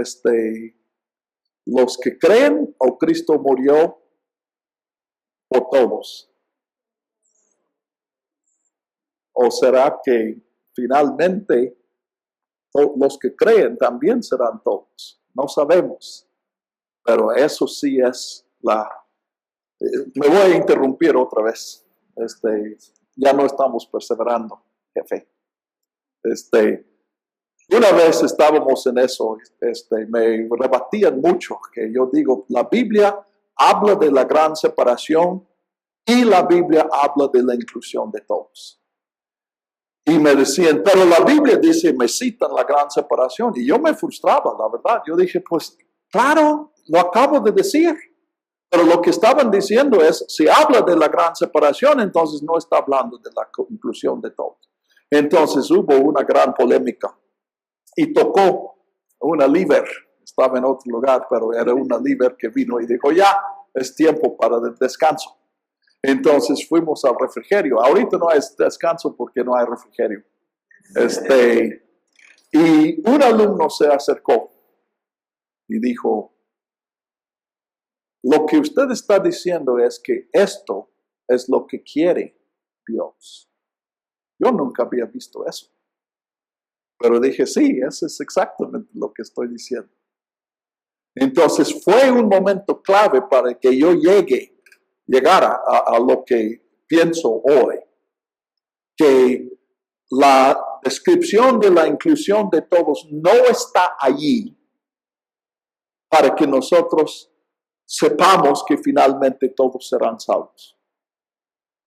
los que creen, o Cristo murió por todos. ¿O será que finalmente los que creen también serán todos? No sabemos. Pero eso sí es me voy a interrumpir otra vez. Ya no estamos perseverando, jefe. Una vez estábamos en eso, me rebatían mucho, que yo digo, la Biblia habla de la gran separación y la Biblia habla de la inclusión de todos. Y me decían, pero la Biblia dice, me citan la gran separación. Y yo me frustraba, la verdad. Yo dije, pues, claro, lo acabo de decir. Pero lo que estaban diciendo es, si habla de la gran separación, entonces no está hablando de la inclusión de todos. Entonces hubo una gran polémica. Y tocó una líder. Estaba en otro lugar, pero era una líder que vino y dijo, ya, es tiempo para el descanso. Entonces fuimos al refrigerio. Ahorita no hay descanso porque no hay refrigerio. Y un alumno se acercó y dijo, lo que usted está diciendo es que esto es lo que quiere Dios. Yo nunca había visto eso. Pero dije, sí, eso es exactamente lo que estoy diciendo. Entonces fue un momento clave para que yo llegara a lo que pienso hoy, que la descripción de la inclusión de todos no está allí para que nosotros sepamos que finalmente todos serán salvos.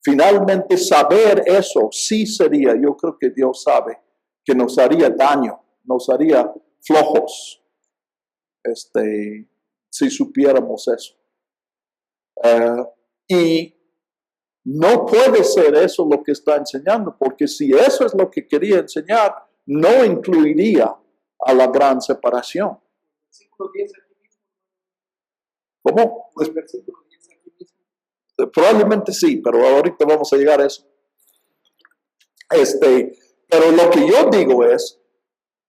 Finalmente saber eso sí sería, yo creo que Dios sabe, que nos haría daño, nos haría flojos, si supiéramos eso. Y no puede ser eso lo que está enseñando, porque si eso es lo que quería enseñar, no incluiría a la gran separación. Versículo 10 aquí mismo. ¿Cómo? El versículo 10 aquí mismo. Probablemente sí, pero ahorita vamos a llegar a eso. Pero lo que yo digo es,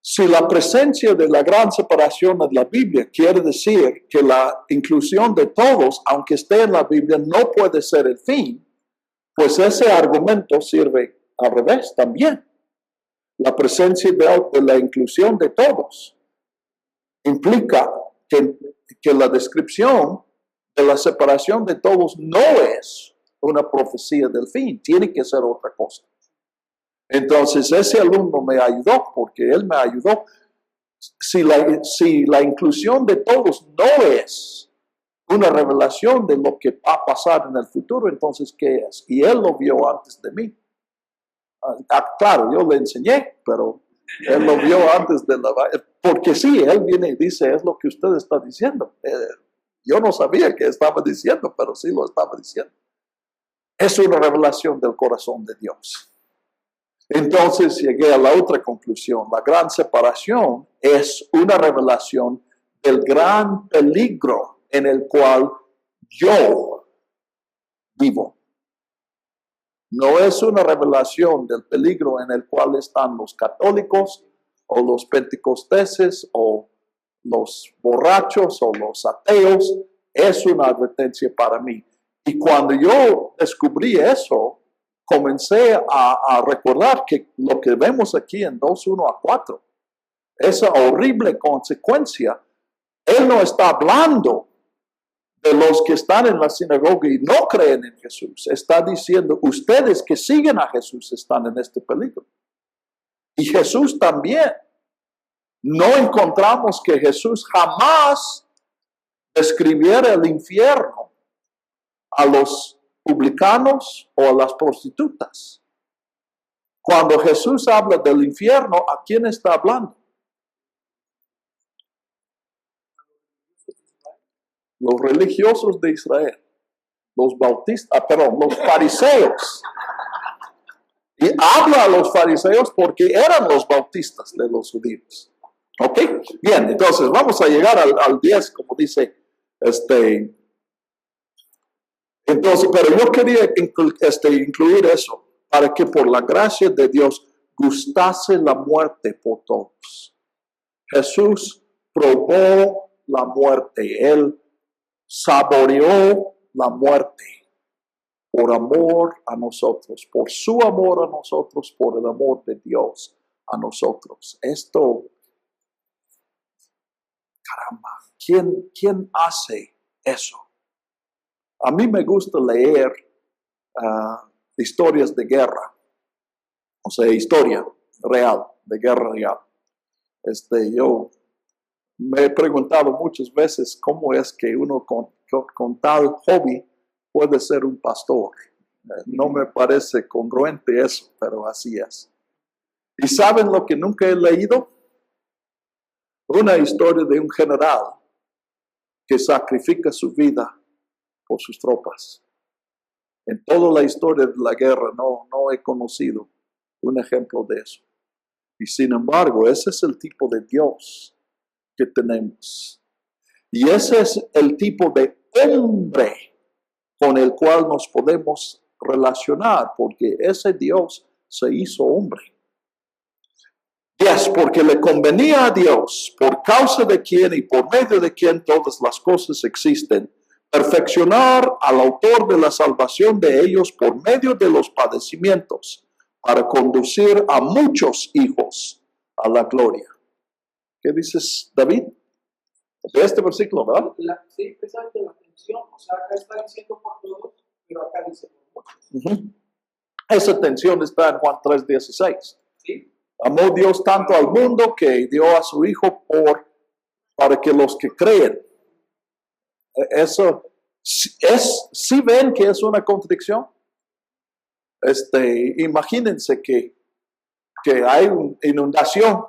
si la presencia de la gran separación en la Biblia quiere decir que la inclusión de todos, aunque esté en la Biblia, no puede ser el fin, pues ese argumento sirve al revés también. La presencia de la inclusión de todos implica que la descripción de la separación de todos no es una profecía del fin, tiene que ser otra cosa. Entonces ese alumno me ayudó, porque él me ayudó. Si la inclusión de todos no es una revelación de lo que va a pasar en el futuro, entonces ¿qué es? Y él lo vio antes de mí. Claro, yo le enseñé, pero él lo vio antes de la... Porque sí, él viene y dice, es lo que usted está diciendo. Yo no sabía qué estaba diciendo, pero sí lo estaba diciendo. Es una revelación del corazón de Dios. Entonces llegué a la otra conclusión. La gran separación es una revelación del gran peligro en el cual yo vivo. No es una revelación del peligro en el cual están los católicos o los pentecosteses o los borrachos o los ateos. Es una advertencia para mí. Y cuando yo descubrí eso, comencé a recordar que lo que vemos aquí en 2:1-4, esa horrible consecuencia, él no está hablando de los que están en la sinagoga y no creen en Jesús. Está diciendo, ustedes que siguen a Jesús están en este peligro. Y Jesús también. No encontramos que Jesús jamás describiera el infierno a los publicanos o a las prostitutas. Cuando Jesús habla del infierno, ¿a quién está hablando? Los religiosos de Israel, los fariseos. Y habla a los fariseos porque eran los bautistas de los judíos. ¿Ok? Bien, entonces vamos a llegar al 10, como dice Entonces, pero yo quería incluir eso para que por la gracia de Dios gustase la muerte por todos. Jesús probó la muerte. Él saboreó la muerte por amor a nosotros, por su amor a nosotros, por el amor de Dios a nosotros. Esto, caramba, ¿quién hace eso? A mí me gusta leer historias de guerra, o sea, historia real, de guerra real. Yo me he preguntado muchas veces cómo es que uno con tal hobby puede ser un pastor. No me parece congruente eso, pero así es. ¿Y saben lo que nunca he leído? Una historia de un general que sacrifica su vida por sus tropas. En toda la historia de la guerra no he conocido un ejemplo de eso. Y sin embargo, ese es el tipo de Dios que tenemos. Y ese es el tipo de hombre con el cual nos podemos relacionar, porque ese Dios se hizo hombre. 10. Porque le convenía a Dios, por causa de quien y por medio de quien todas las cosas existen, perfeccionar al autor de la salvación de ellos por medio de los padecimientos, para conducir a muchos hijos a la gloria. ¿Qué dices, David? De este versículo, ¿verdad? Sí, precisamente la tensión. O sea, acá está diciendo por todos, pero acá dice por muchos. Esa tensión está en Juan 3:16. ¿Sí? Amó Dios tanto al mundo que dio a su Hijo para que los que creen. Eso ¿sí ven que es una contradicción? Imagínense que hay una inundación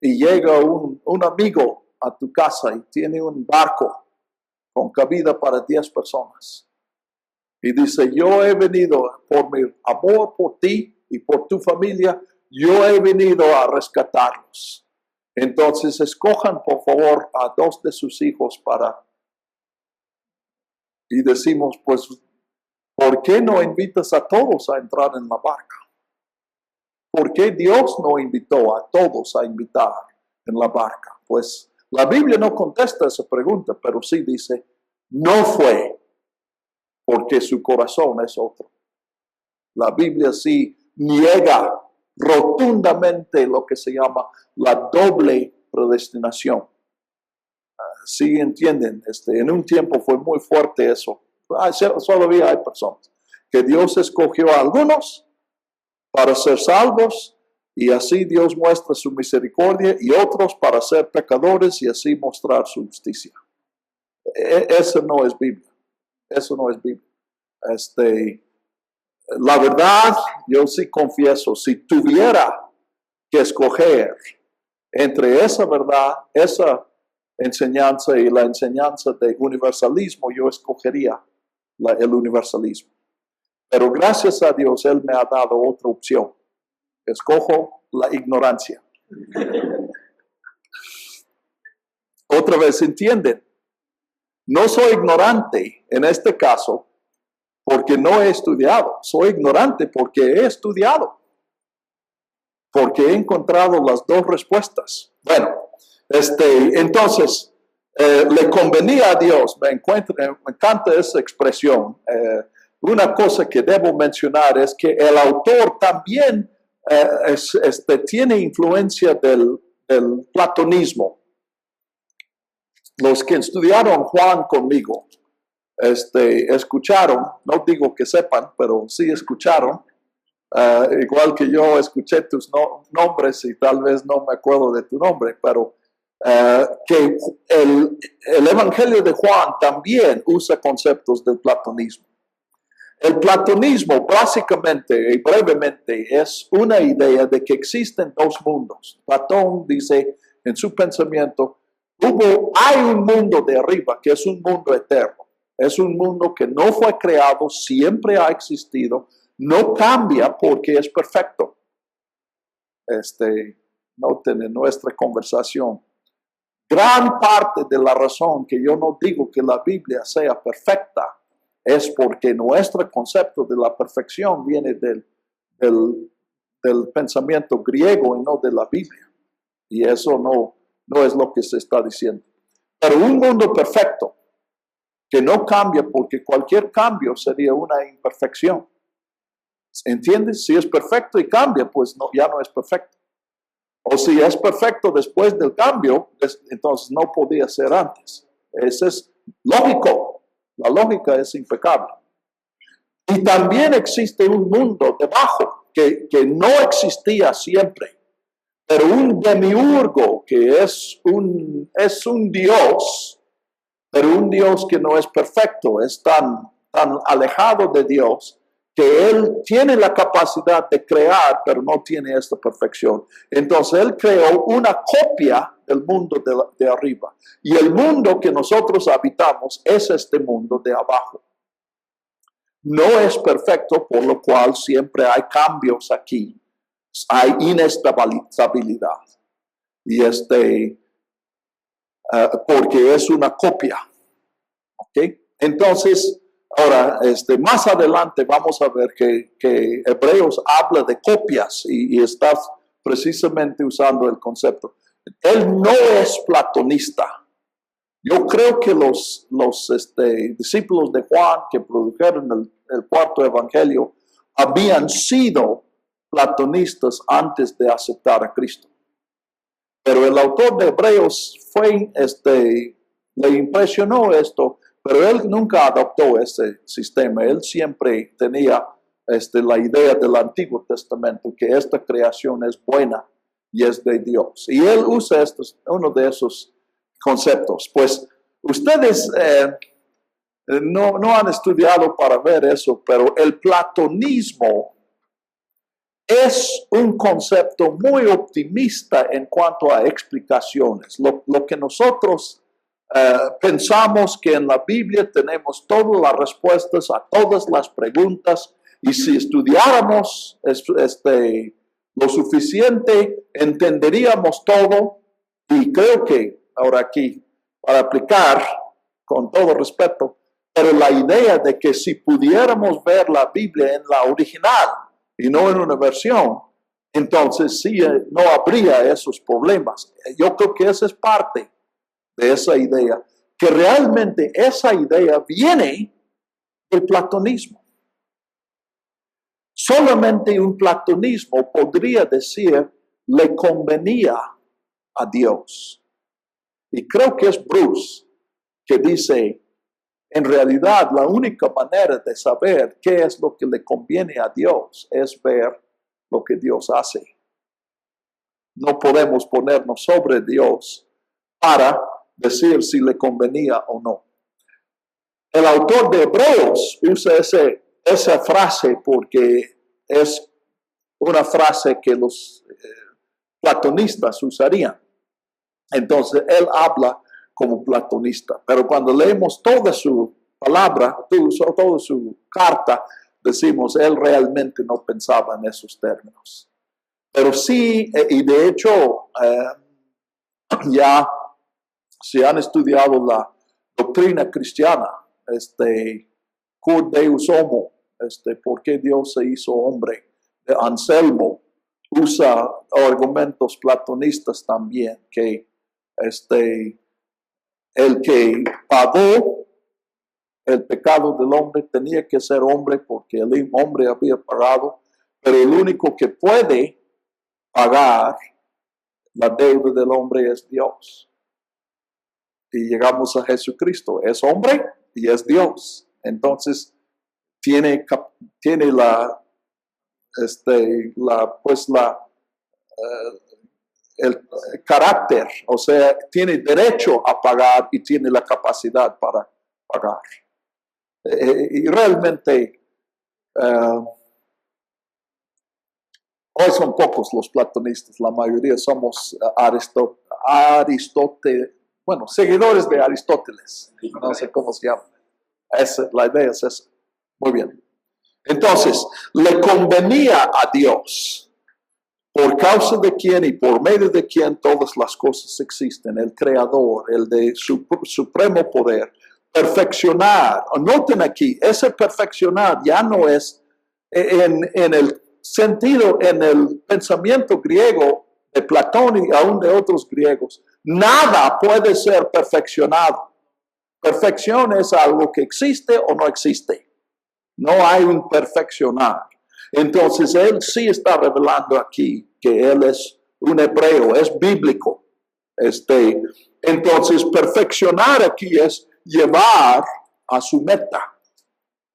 y llega un amigo a tu casa y tiene un barco con cabida para 10 personas. Y dice, yo he venido por mi amor por ti y por tu familia, yo he venido a rescatarlos. Entonces escojan por favor a 2 de sus hijos y decimos, pues, ¿por qué no invitas a todos a entrar en la barca? ¿Por qué Dios no invitó a todos a invitar en la barca? Pues la Biblia no contesta esa pregunta, pero sí dice, no fue porque su corazón es otro. La Biblia sí niega rotundamente lo que se llama la doble predestinación. Sí entienden, en un tiempo fue muy fuerte eso. Todavía hay personas que Dios escogió a algunos para ser salvos y así Dios muestra su misericordia y otros para ser pecadores y así mostrar su justicia. Eso no es Biblia. Eso no es Biblia. La verdad, yo sí confieso, si tuviera que escoger entre esa verdad, esa enseñanza y la enseñanza de universalismo, yo escogería el universalismo. Pero gracias a Dios, Él me ha dado otra opción. Escojo la ignorancia. Otra vez, ¿entienden? No soy ignorante en este caso porque no he estudiado. Soy ignorante porque he estudiado. Porque he encontrado las 2 respuestas. Bueno, entonces, le convenía a Dios. Me encanta esa expresión. Una cosa que debo mencionar es que el autor también tiene influencia del platonismo. Los que estudiaron Juan conmigo, escucharon, no digo que sepan, pero sí escucharon, igual que yo escuché tus nombres y tal vez no me acuerdo de tu nombre, pero que el Evangelio de Juan también usa conceptos del platonismo. El platonismo básicamente y brevemente es una idea de que existen 2 mundos. Platón dice en su pensamiento, hay un mundo de arriba que es un mundo eterno. Es un mundo que no fue creado, siempre ha existido, no cambia porque es perfecto. Noten en nuestra conversación, gran parte de la razón que yo no digo que la Biblia sea perfecta es porque nuestro concepto de la perfección viene del del pensamiento griego y no de la Biblia. Y eso no es lo que se está diciendo. Pero un mundo perfecto que no cambia, porque cualquier cambio sería una imperfección. ¿Entiendes? Si es perfecto y cambia, pues ya no es perfecto. O si es perfecto después del cambio, entonces no podía ser antes. Eso es lógico. La lógica es impecable. Y también existe un mundo debajo que no existía siempre. Pero un demiurgo que es un Dios, pero un Dios que no es perfecto, es tan alejado de Dios, que Él tiene la capacidad de crear, pero no tiene esta perfección. Entonces Él creó una copia del mundo de arriba. Y el mundo que nosotros habitamos es este mundo de abajo. No es perfecto, por lo cual siempre hay cambios aquí. Hay inestabilidad. Y porque es una copia. ¿Ok? Entonces, ahora, más adelante vamos a ver que Hebreos habla de copias y está precisamente usando el concepto. Él no es platonista. Yo creo que los discípulos de Juan que produjeron el cuarto evangelio habían sido platonistas antes de aceptar a Cristo. Pero el autor de Hebreos le impresionó esto, pero él nunca adoptó ese sistema. Él siempre tenía la idea del Antiguo Testamento, que esta creación es buena y es de Dios. Y él usa uno de esos conceptos. Pues ustedes no han estudiado para ver eso, pero el platonismo es un concepto muy optimista en cuanto a explicaciones. Lo que nosotros pensamos que en la Biblia tenemos todas las respuestas a todas las preguntas, y si estudiáramos lo suficiente, entenderíamos todo. Y creo que ahora aquí, para aplicar con todo respeto, pero la idea de que si pudiéramos ver la Biblia en la original y no en una versión, entonces sí no habría esos problemas. Yo creo que esa es parte de esa idea, que realmente esa idea viene del platonismo. Solamente un platonismo podría decir le convenía a Dios. Y creo que es Bruce que dice, en realidad la única manera de saber qué es lo que le conviene a Dios es ver lo que Dios hace. No podemos ponernos sobre Dios para decir si le convenía o no. El autor de Hebreos usa esa frase porque es una frase que los platonistas usarían. Entonces, él habla como platonista. Pero cuando leemos toda su palabra, toda su carta, decimos, él realmente no pensaba en esos términos. Pero sí, y de hecho, ya si han estudiado la doctrina cristiana, Cur Deus Homo, ¿por qué Dios se hizo hombre? De Anselmo usa argumentos platonistas también, que el que pagó el pecado del hombre tenía que ser hombre porque el hombre había pagado, pero el único que puede pagar la deuda del hombre es Dios. Y llegamos a Jesucristo, es hombre y es Dios. Entonces tiene el carácter, o sea, tiene derecho a pagar y tiene la capacidad para pagar. Y realmente hoy son pocos los platonistas, la mayoría somos seguidores de Aristóteles, no sé cómo se llama. La idea es esa. Muy bien. Entonces, le convenía a Dios, por causa de quien y por medio de quien todas las cosas existen, el Creador, el de supremo poder, perfeccionar. Noten aquí, ese perfeccionar ya no es en el sentido en el pensamiento griego de Platón y aún de otros griegos, nada puede ser perfeccionado. Perfección es algo que existe o no existe. No hay un perfeccionar. Entonces, él sí está revelando aquí que él es un hebreo, es bíblico. Entonces, perfeccionar aquí es llevar a su meta.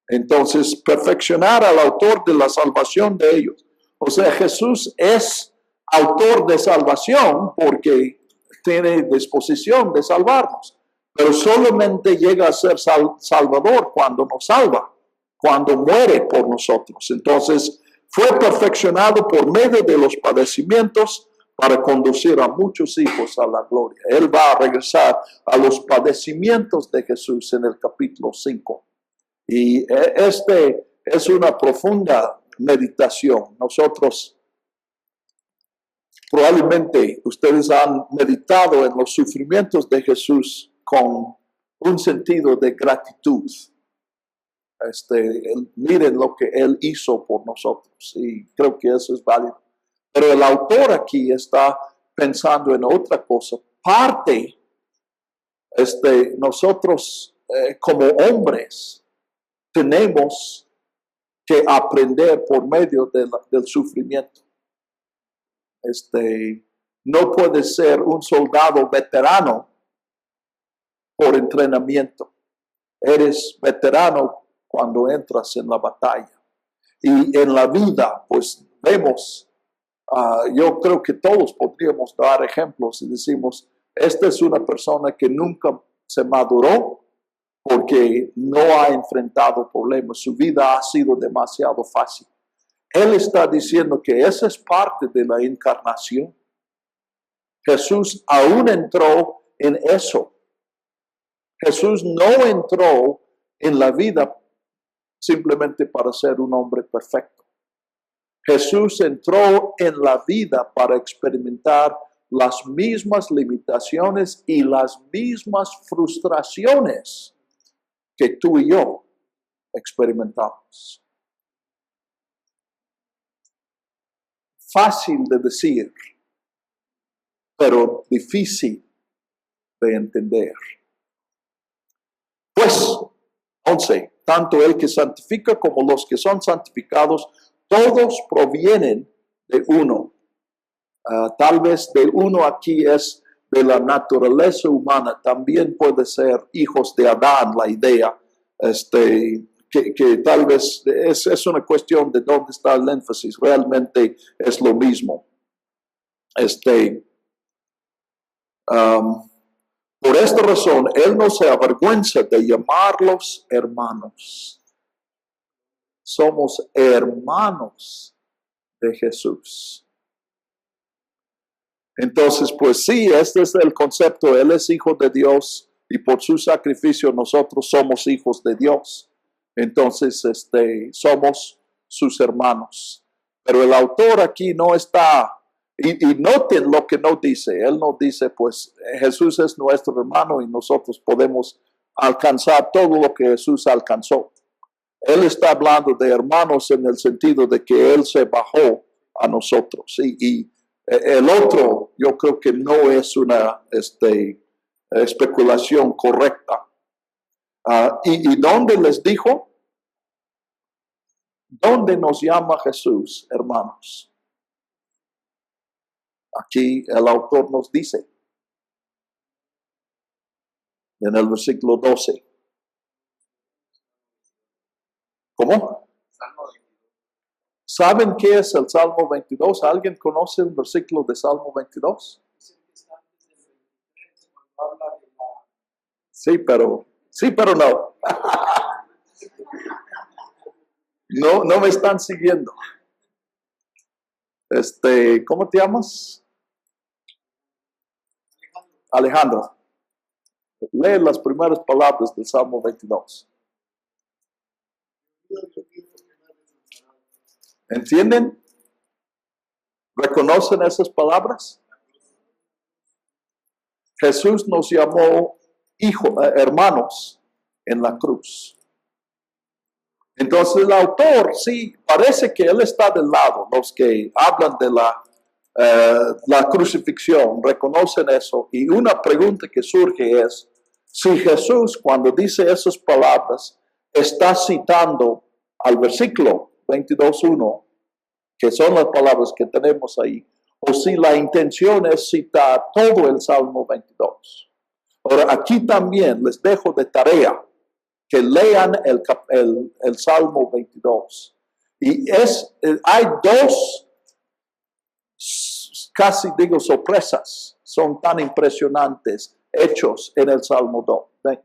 Entonces, perfeccionar al autor de la salvación de ellos. O sea, Jesús es autor de salvación porque tiene disposición de salvarnos. Pero solamente llega a ser salvador cuando nos salva, cuando muere por nosotros. Entonces, fue perfeccionado por medio de los padecimientos para conducir a muchos hijos a la gloria. Él va a regresar a los padecimientos de Jesús en el capítulo 5. Y es una profunda meditación. Nosotros, probablemente ustedes han meditado en los sufrimientos de Jesús con un sentido de gratitud. Miren lo que Él hizo por nosotros y creo que eso es válido. Pero el autor aquí está pensando en otra cosa. Parte, nosotros como hombres tenemos que aprender por medio del sufrimiento. No puede ser un soldado veterano por entrenamiento. Eres veterano cuando entras en la batalla. Y en la vida, pues vemos, yo creo que todos podríamos dar ejemplos y decimos, esta es una persona que nunca se maduró porque no ha enfrentado problemas. Su vida ha sido demasiado fácil. Él está diciendo que esa es parte de la encarnación. Jesús aún entró en eso. Jesús no entró en la vida simplemente para ser un hombre perfecto. Jesús entró en la vida para experimentar las mismas limitaciones y las mismas frustraciones que tú y yo experimentamos. Fácil de decir, pero difícil de entender. Pues, 11. Tanto el que santifica como los que son santificados, todos provienen de uno. Tal vez de uno aquí es de la naturaleza humana. También puede ser hijos de Adán, la idea. Que tal vez es una cuestión de dónde está el énfasis. Realmente es lo mismo. Por esta razón, Él no se avergüenza de llamarlos hermanos. Somos hermanos de Jesús. Entonces, pues sí, este es el concepto. Él es hijo de Dios y por su sacrificio nosotros somos hijos de Dios. Entonces, somos sus hermanos. Pero el autor aquí no está... Y noten lo que no dice. Él no dice, pues, Jesús es nuestro hermano y nosotros podemos alcanzar todo lo que Jesús alcanzó. Él está hablando de hermanos en el sentido de que Él se bajó a nosotros. Y el otro, yo creo que no es una especulación correcta. ¿Y dónde les dijo? ¿Dónde nos llama Jesús, hermanos? Aquí el autor nos dice, en el versículo 12. ¿Cómo? ¿Saben qué es el Salmo 22? ¿Alguien conoce un versículo de Salmo 22? Sí, pero no. No me están siguiendo. ¿Cómo te llamas? Alejandro. Lee las primeras palabras del Salmo 22. ¿Entienden? ¿Reconocen esas palabras? Jesús nos llamó hermanos en la cruz. Entonces el autor, sí, parece que él está del lado, los que hablan de la crucifixión, reconocen eso. Y una pregunta que surge es, si Jesús cuando dice esas palabras está citando al versículo 22:1, que son las palabras que tenemos ahí, o si la intención es citar todo el Salmo 22. Ahora, aquí también les dejo de tarea que lean el Salmo 22. Y hay dos, casi digo sorpresas, son tan impresionantes, hechos en el Salmo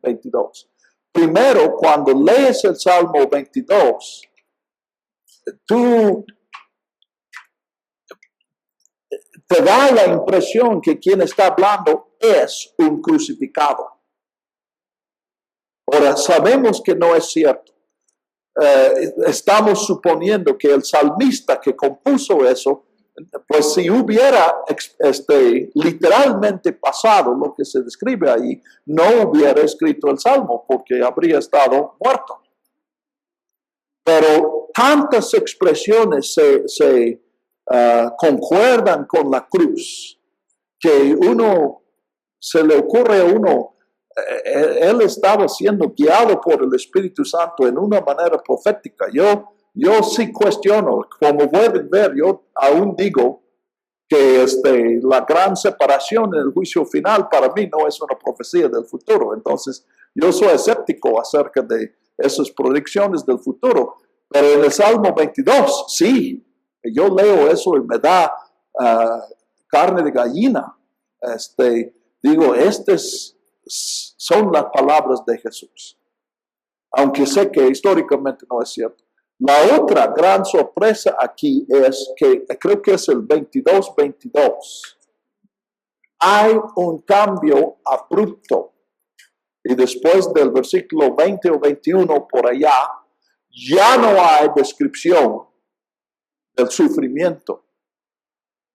22. Primero, cuando lees el Salmo 22, tú te da la impresión que quien está hablando es un crucificado. Ahora, sabemos que no es cierto. Estamos suponiendo que el salmista que compuso eso, pues si hubiera literalmente pasado lo que se describe ahí, no hubiera escrito el Salmo porque habría estado muerto. Pero tantas expresiones se concuerdan con la cruz que se le ocurre a uno, él estaba siendo guiado por el Espíritu Santo en una manera profética. Yo sí cuestiono, como pueden ver, yo aún digo que la gran separación en el juicio final para mí no es una profecía del futuro. Entonces, yo soy escéptico acerca de esas predicciones del futuro. Pero en el Salmo 22, sí, yo leo eso y me da carne de gallina. Digo, son las palabras de Jesús. Aunque sé que históricamente no es cierto. La otra gran sorpresa aquí es que, creo que es el 22:22. Hay un cambio abrupto. Y después del versículo 20 o 21 por allá, ya no hay descripción del sufrimiento.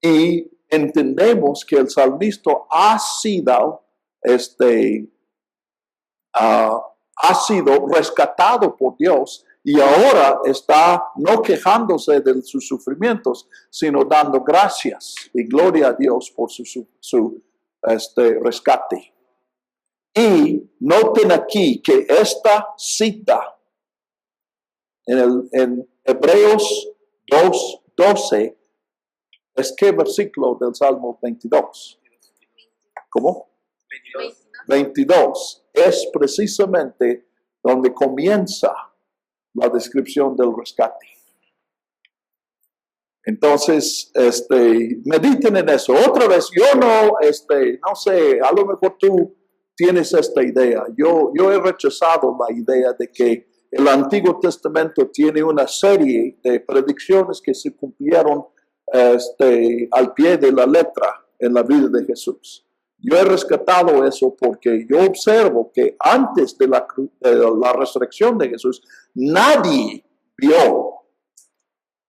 Y entendemos que el salmista ha sido rescatado por Dios y ahora está no quejándose de sus sufrimientos, sino dando gracias y gloria a Dios por su rescate. Y noten aquí que esta cita en Hebreos 2:12 es ¿qué versículo del Salmo 22? ¿Cómo? 22. Es precisamente donde comienza la descripción del rescate. Entonces, mediten en eso. Otra vez, yo no sé, a lo mejor tú tienes esta idea. Yo he rechazado la idea de que el Antiguo Testamento tiene una serie de predicciones que se cumplieron al pie de la letra en la vida de Jesús. Yo he rescatado eso porque yo observo que antes de la resurrección de Jesús, nadie vio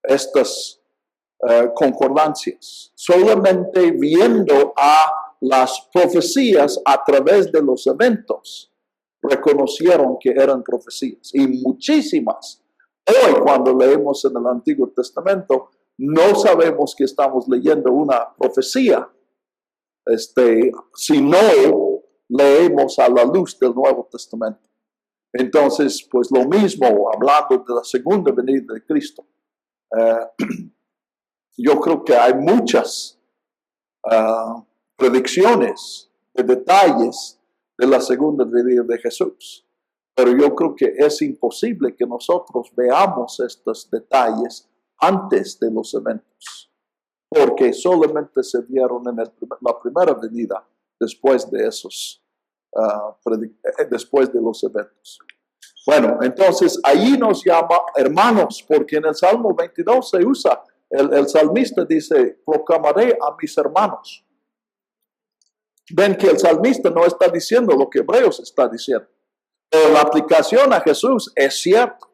estas concordancias. Solamente viendo a las profecías a través de los eventos, reconocieron que eran profecías. Y muchísimas. Hoy, cuando leemos en el Antiguo Testamento, no sabemos que estamos leyendo una profecía. Si no leemos a la luz del Nuevo Testamento. Entonces, pues lo mismo, hablando de la segunda venida de Cristo. Yo creo que hay muchas predicciones de detalles de la segunda venida de Jesús. Pero yo creo que es imposible que nosotros veamos estos detalles antes de los eventos. Porque solamente se vieron en la primera venida después de después de los eventos. Bueno, entonces ahí nos llama hermanos, porque en el Salmo 22 se usa, el salmista dice, proclamaré a mis hermanos. Ven que el salmista no está diciendo lo que Hebreos está diciendo. Pero la aplicación a Jesús es cierto.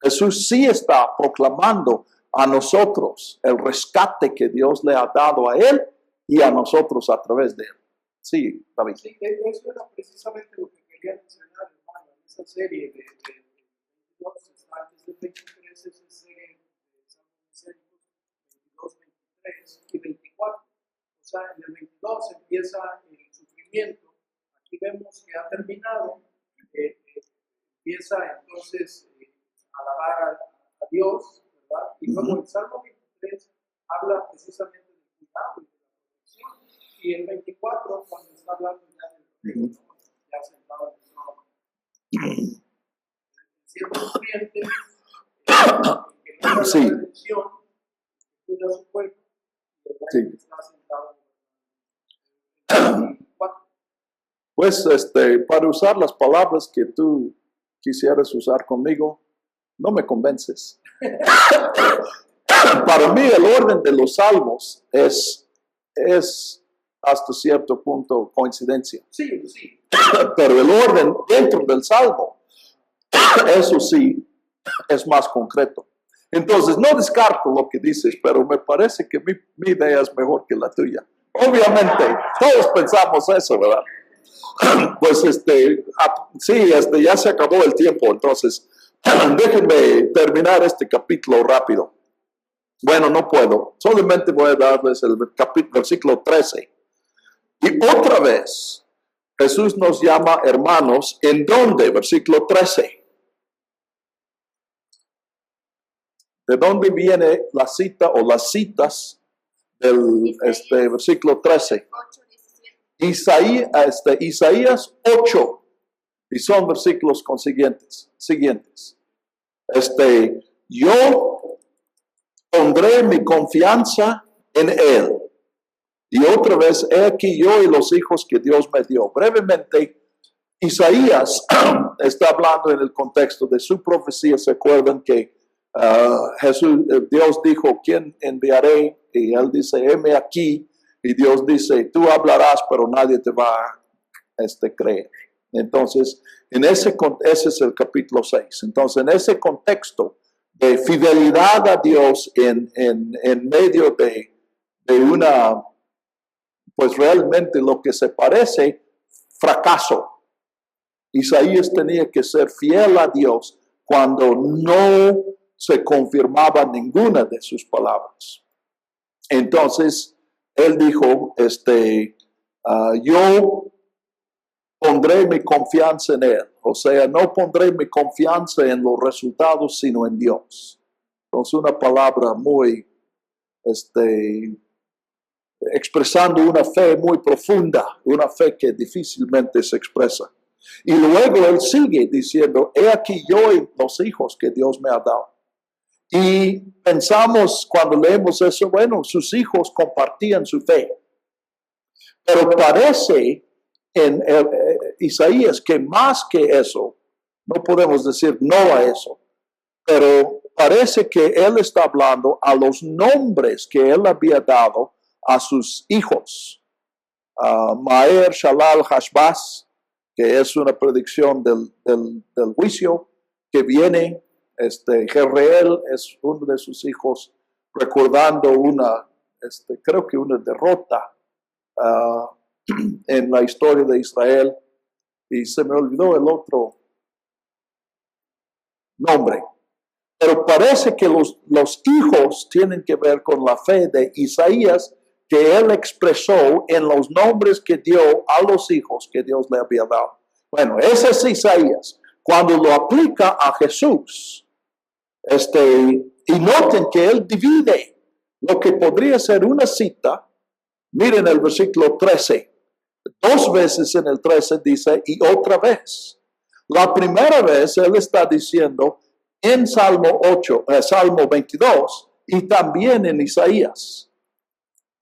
Jesús sí está proclamando a nosotros el rescate que Dios le ha dado a él y a nosotros a través de él. Sí, David. Sí, eso era precisamente lo que quería mencionar, hermano, en esa serie de antes el 23 es ese Salmo mesiánico 22, 23 y 24. O sea, en el 22 empieza el sufrimiento. Aquí vemos que ha terminado. Empieza entonces a alabar a Dios, ¿verdad? Y luego el Salmo 23 habla precisamente del cuidado y de la protección. Y el 24, cuando está hablando ya del rey, ¿no? Ya sentado en el trono. El siervo sufriente, que logra Sí. la redención, que cuida a su pueblo, y el rey Sí. está sentado en el 24. Pues para usar las palabras que tú quisieras usar conmigo, no me convences. Para mí el orden de los salmos es hasta cierto punto coincidencia. Sí, sí. Pero el orden dentro del salmo, eso sí, es más concreto. Entonces, no descarto lo que dices, pero me parece que mi idea es mejor que la tuya. Obviamente, todos pensamos eso, ¿verdad? Pues sí, ya se acabó el tiempo, entonces déjenme terminar este capítulo rápido. Bueno, no puedo, solamente voy a darles el versículo 13. Y otra vez, Jesús nos llama hermanos, ¿en dónde? Versículo 13. ¿De dónde viene la cita o las citas del versículo 13? 8:17. Isaías 8, y son versículos siguientes. Yo pondré mi confianza en Él. Y otra vez, he aquí yo y los hijos que Dios me dio. Brevemente, Isaías está hablando en el contexto de su profecía. ¿Se acuerdan que Dios dijo, ¿quién enviaré? Y él dice, heme aquí. Y Dios dice, tú hablarás, pero nadie te va a creer. Entonces, ese es el capítulo 6. Entonces, en ese contexto de fidelidad a Dios en medio de una, pues realmente lo que se parece fracaso. Isaías tenía que ser fiel a Dios cuando no se confirmaba ninguna de sus palabras. Entonces, él dijo, yo pondré mi confianza en Él. O sea, no pondré mi confianza en los resultados, sino en Dios. Entonces, una palabra muy, expresando una fe muy profunda, una fe que difícilmente se expresa. Y luego él sigue diciendo, he aquí yo y los hijos que Dios me ha dado. Y pensamos cuando leemos eso, bueno, sus hijos compartían su fe. Pero parece en Isaías que más que eso, no podemos decir no a eso, pero parece que él está hablando a los nombres que él había dado a sus hijos. Maher, Shalal, Hashbaz, que es una predicción del juicio que viene. Jezreel es uno de sus hijos, recordando creo que una derrota en la historia de Israel, y se me olvidó el otro nombre. Pero parece que los hijos tienen que ver con la fe de Isaías, que él expresó en los nombres que dio a los hijos que Dios le había dado. Bueno, ese es Isaías. Cuando lo aplica a Jesús, y noten que él divide lo que podría ser una cita. Miren el versículo 13. 2 veces en el 13 dice, y otra vez. La primera vez él está diciendo en Salmo 22 y también en Isaías.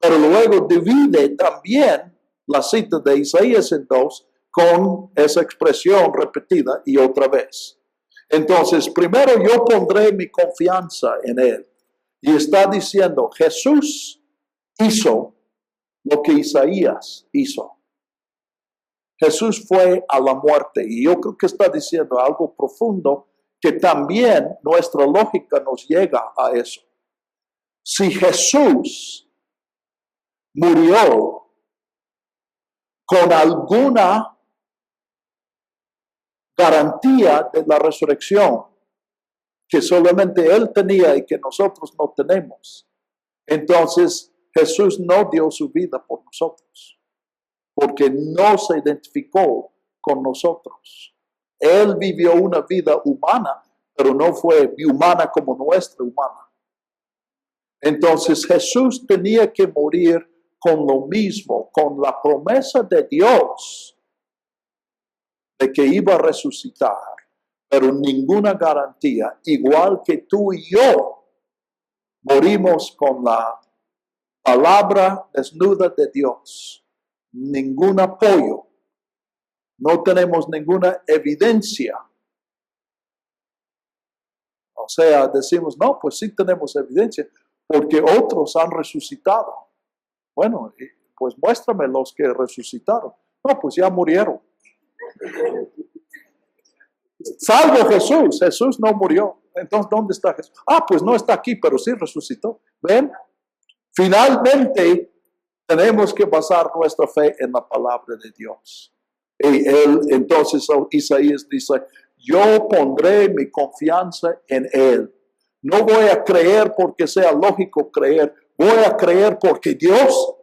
Pero luego divide también la cita de Isaías en 2 con esa expresión repetida y otra vez. Entonces, primero yo pondré mi confianza en Él. Y está diciendo, Jesús hizo lo que Isaías hizo. Jesús fue a la muerte. Y yo creo que está diciendo algo profundo que también nuestra lógica nos llega a eso. Si Jesús murió con alguna garantía de la resurrección, que solamente Él tenía y que nosotros no tenemos. Entonces Jesús no dio su vida por nosotros, porque no se identificó con nosotros. Él vivió una vida humana, pero no fue humana como nuestra humana. Entonces Jesús tenía que morir con lo mismo, con la promesa de Dios de que iba a resucitar, pero ninguna garantía, igual que tú y yo morimos con la palabra desnuda de Dios, ningún apoyo, no tenemos ninguna evidencia. O sea, decimos, no, pues sí tenemos evidencia, porque otros han resucitado. Bueno, pues muéstrame los que resucitaron. No, pues ya murieron. Salvo Jesús. Jesús no murió. Entonces, ¿dónde está Jesús? Ah, pues no está aquí, pero sí resucitó. ¿Ven? Finalmente, tenemos que basar nuestra fe en la palabra de Dios. Y entonces Isaías dice, yo pondré mi confianza en Él. No voy a creer porque sea lógico creer. Voy a creer porque Dios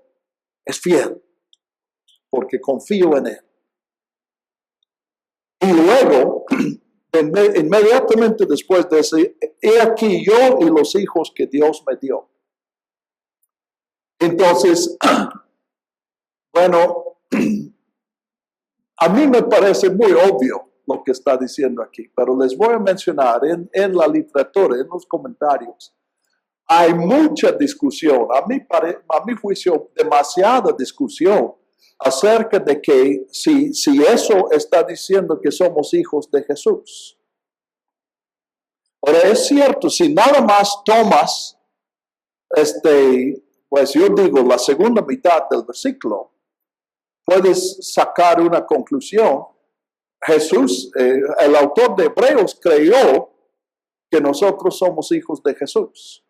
es fiel. Porque confío en Él. Y luego, inmediatamente después de eso, he aquí yo y los hijos que Dios me dio. Entonces, bueno, a mí me parece muy obvio lo que está diciendo aquí, pero les voy a mencionar en la literatura, en los comentarios, hay mucha discusión, a mi juicio, demasiada discusión acerca de que si eso está diciendo que somos hijos de Jesús. Ahora es cierto, si nada más tomas, pues yo digo, la segunda mitad del versículo, puedes sacar una conclusión. Jesús, el autor de Hebreos, creyó que nosotros somos hijos de Jesús.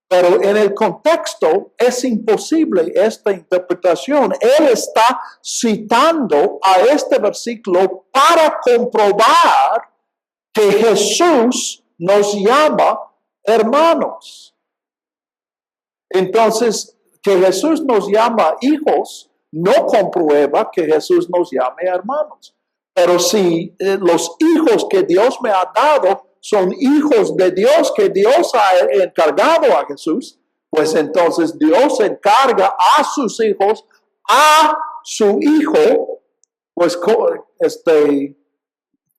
Pero en el contexto es imposible esta interpretación. Él está citando a este versículo para comprobar que Jesús nos llama hermanos. Entonces, que Jesús nos llama hijos no comprueba que Jesús nos llame hermanos. Pero si los hijos que Dios me ha dado son hijos de Dios, que Dios ha encargado a Jesús, pues entonces Dios encarga a sus hijos, a su hijo, pues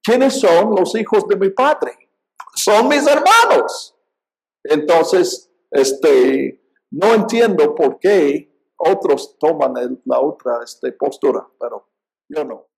¿quiénes son los hijos de mi Padre? Son mis hermanos. Entonces, no entiendo por qué otros toman la otra postura, pero yo no.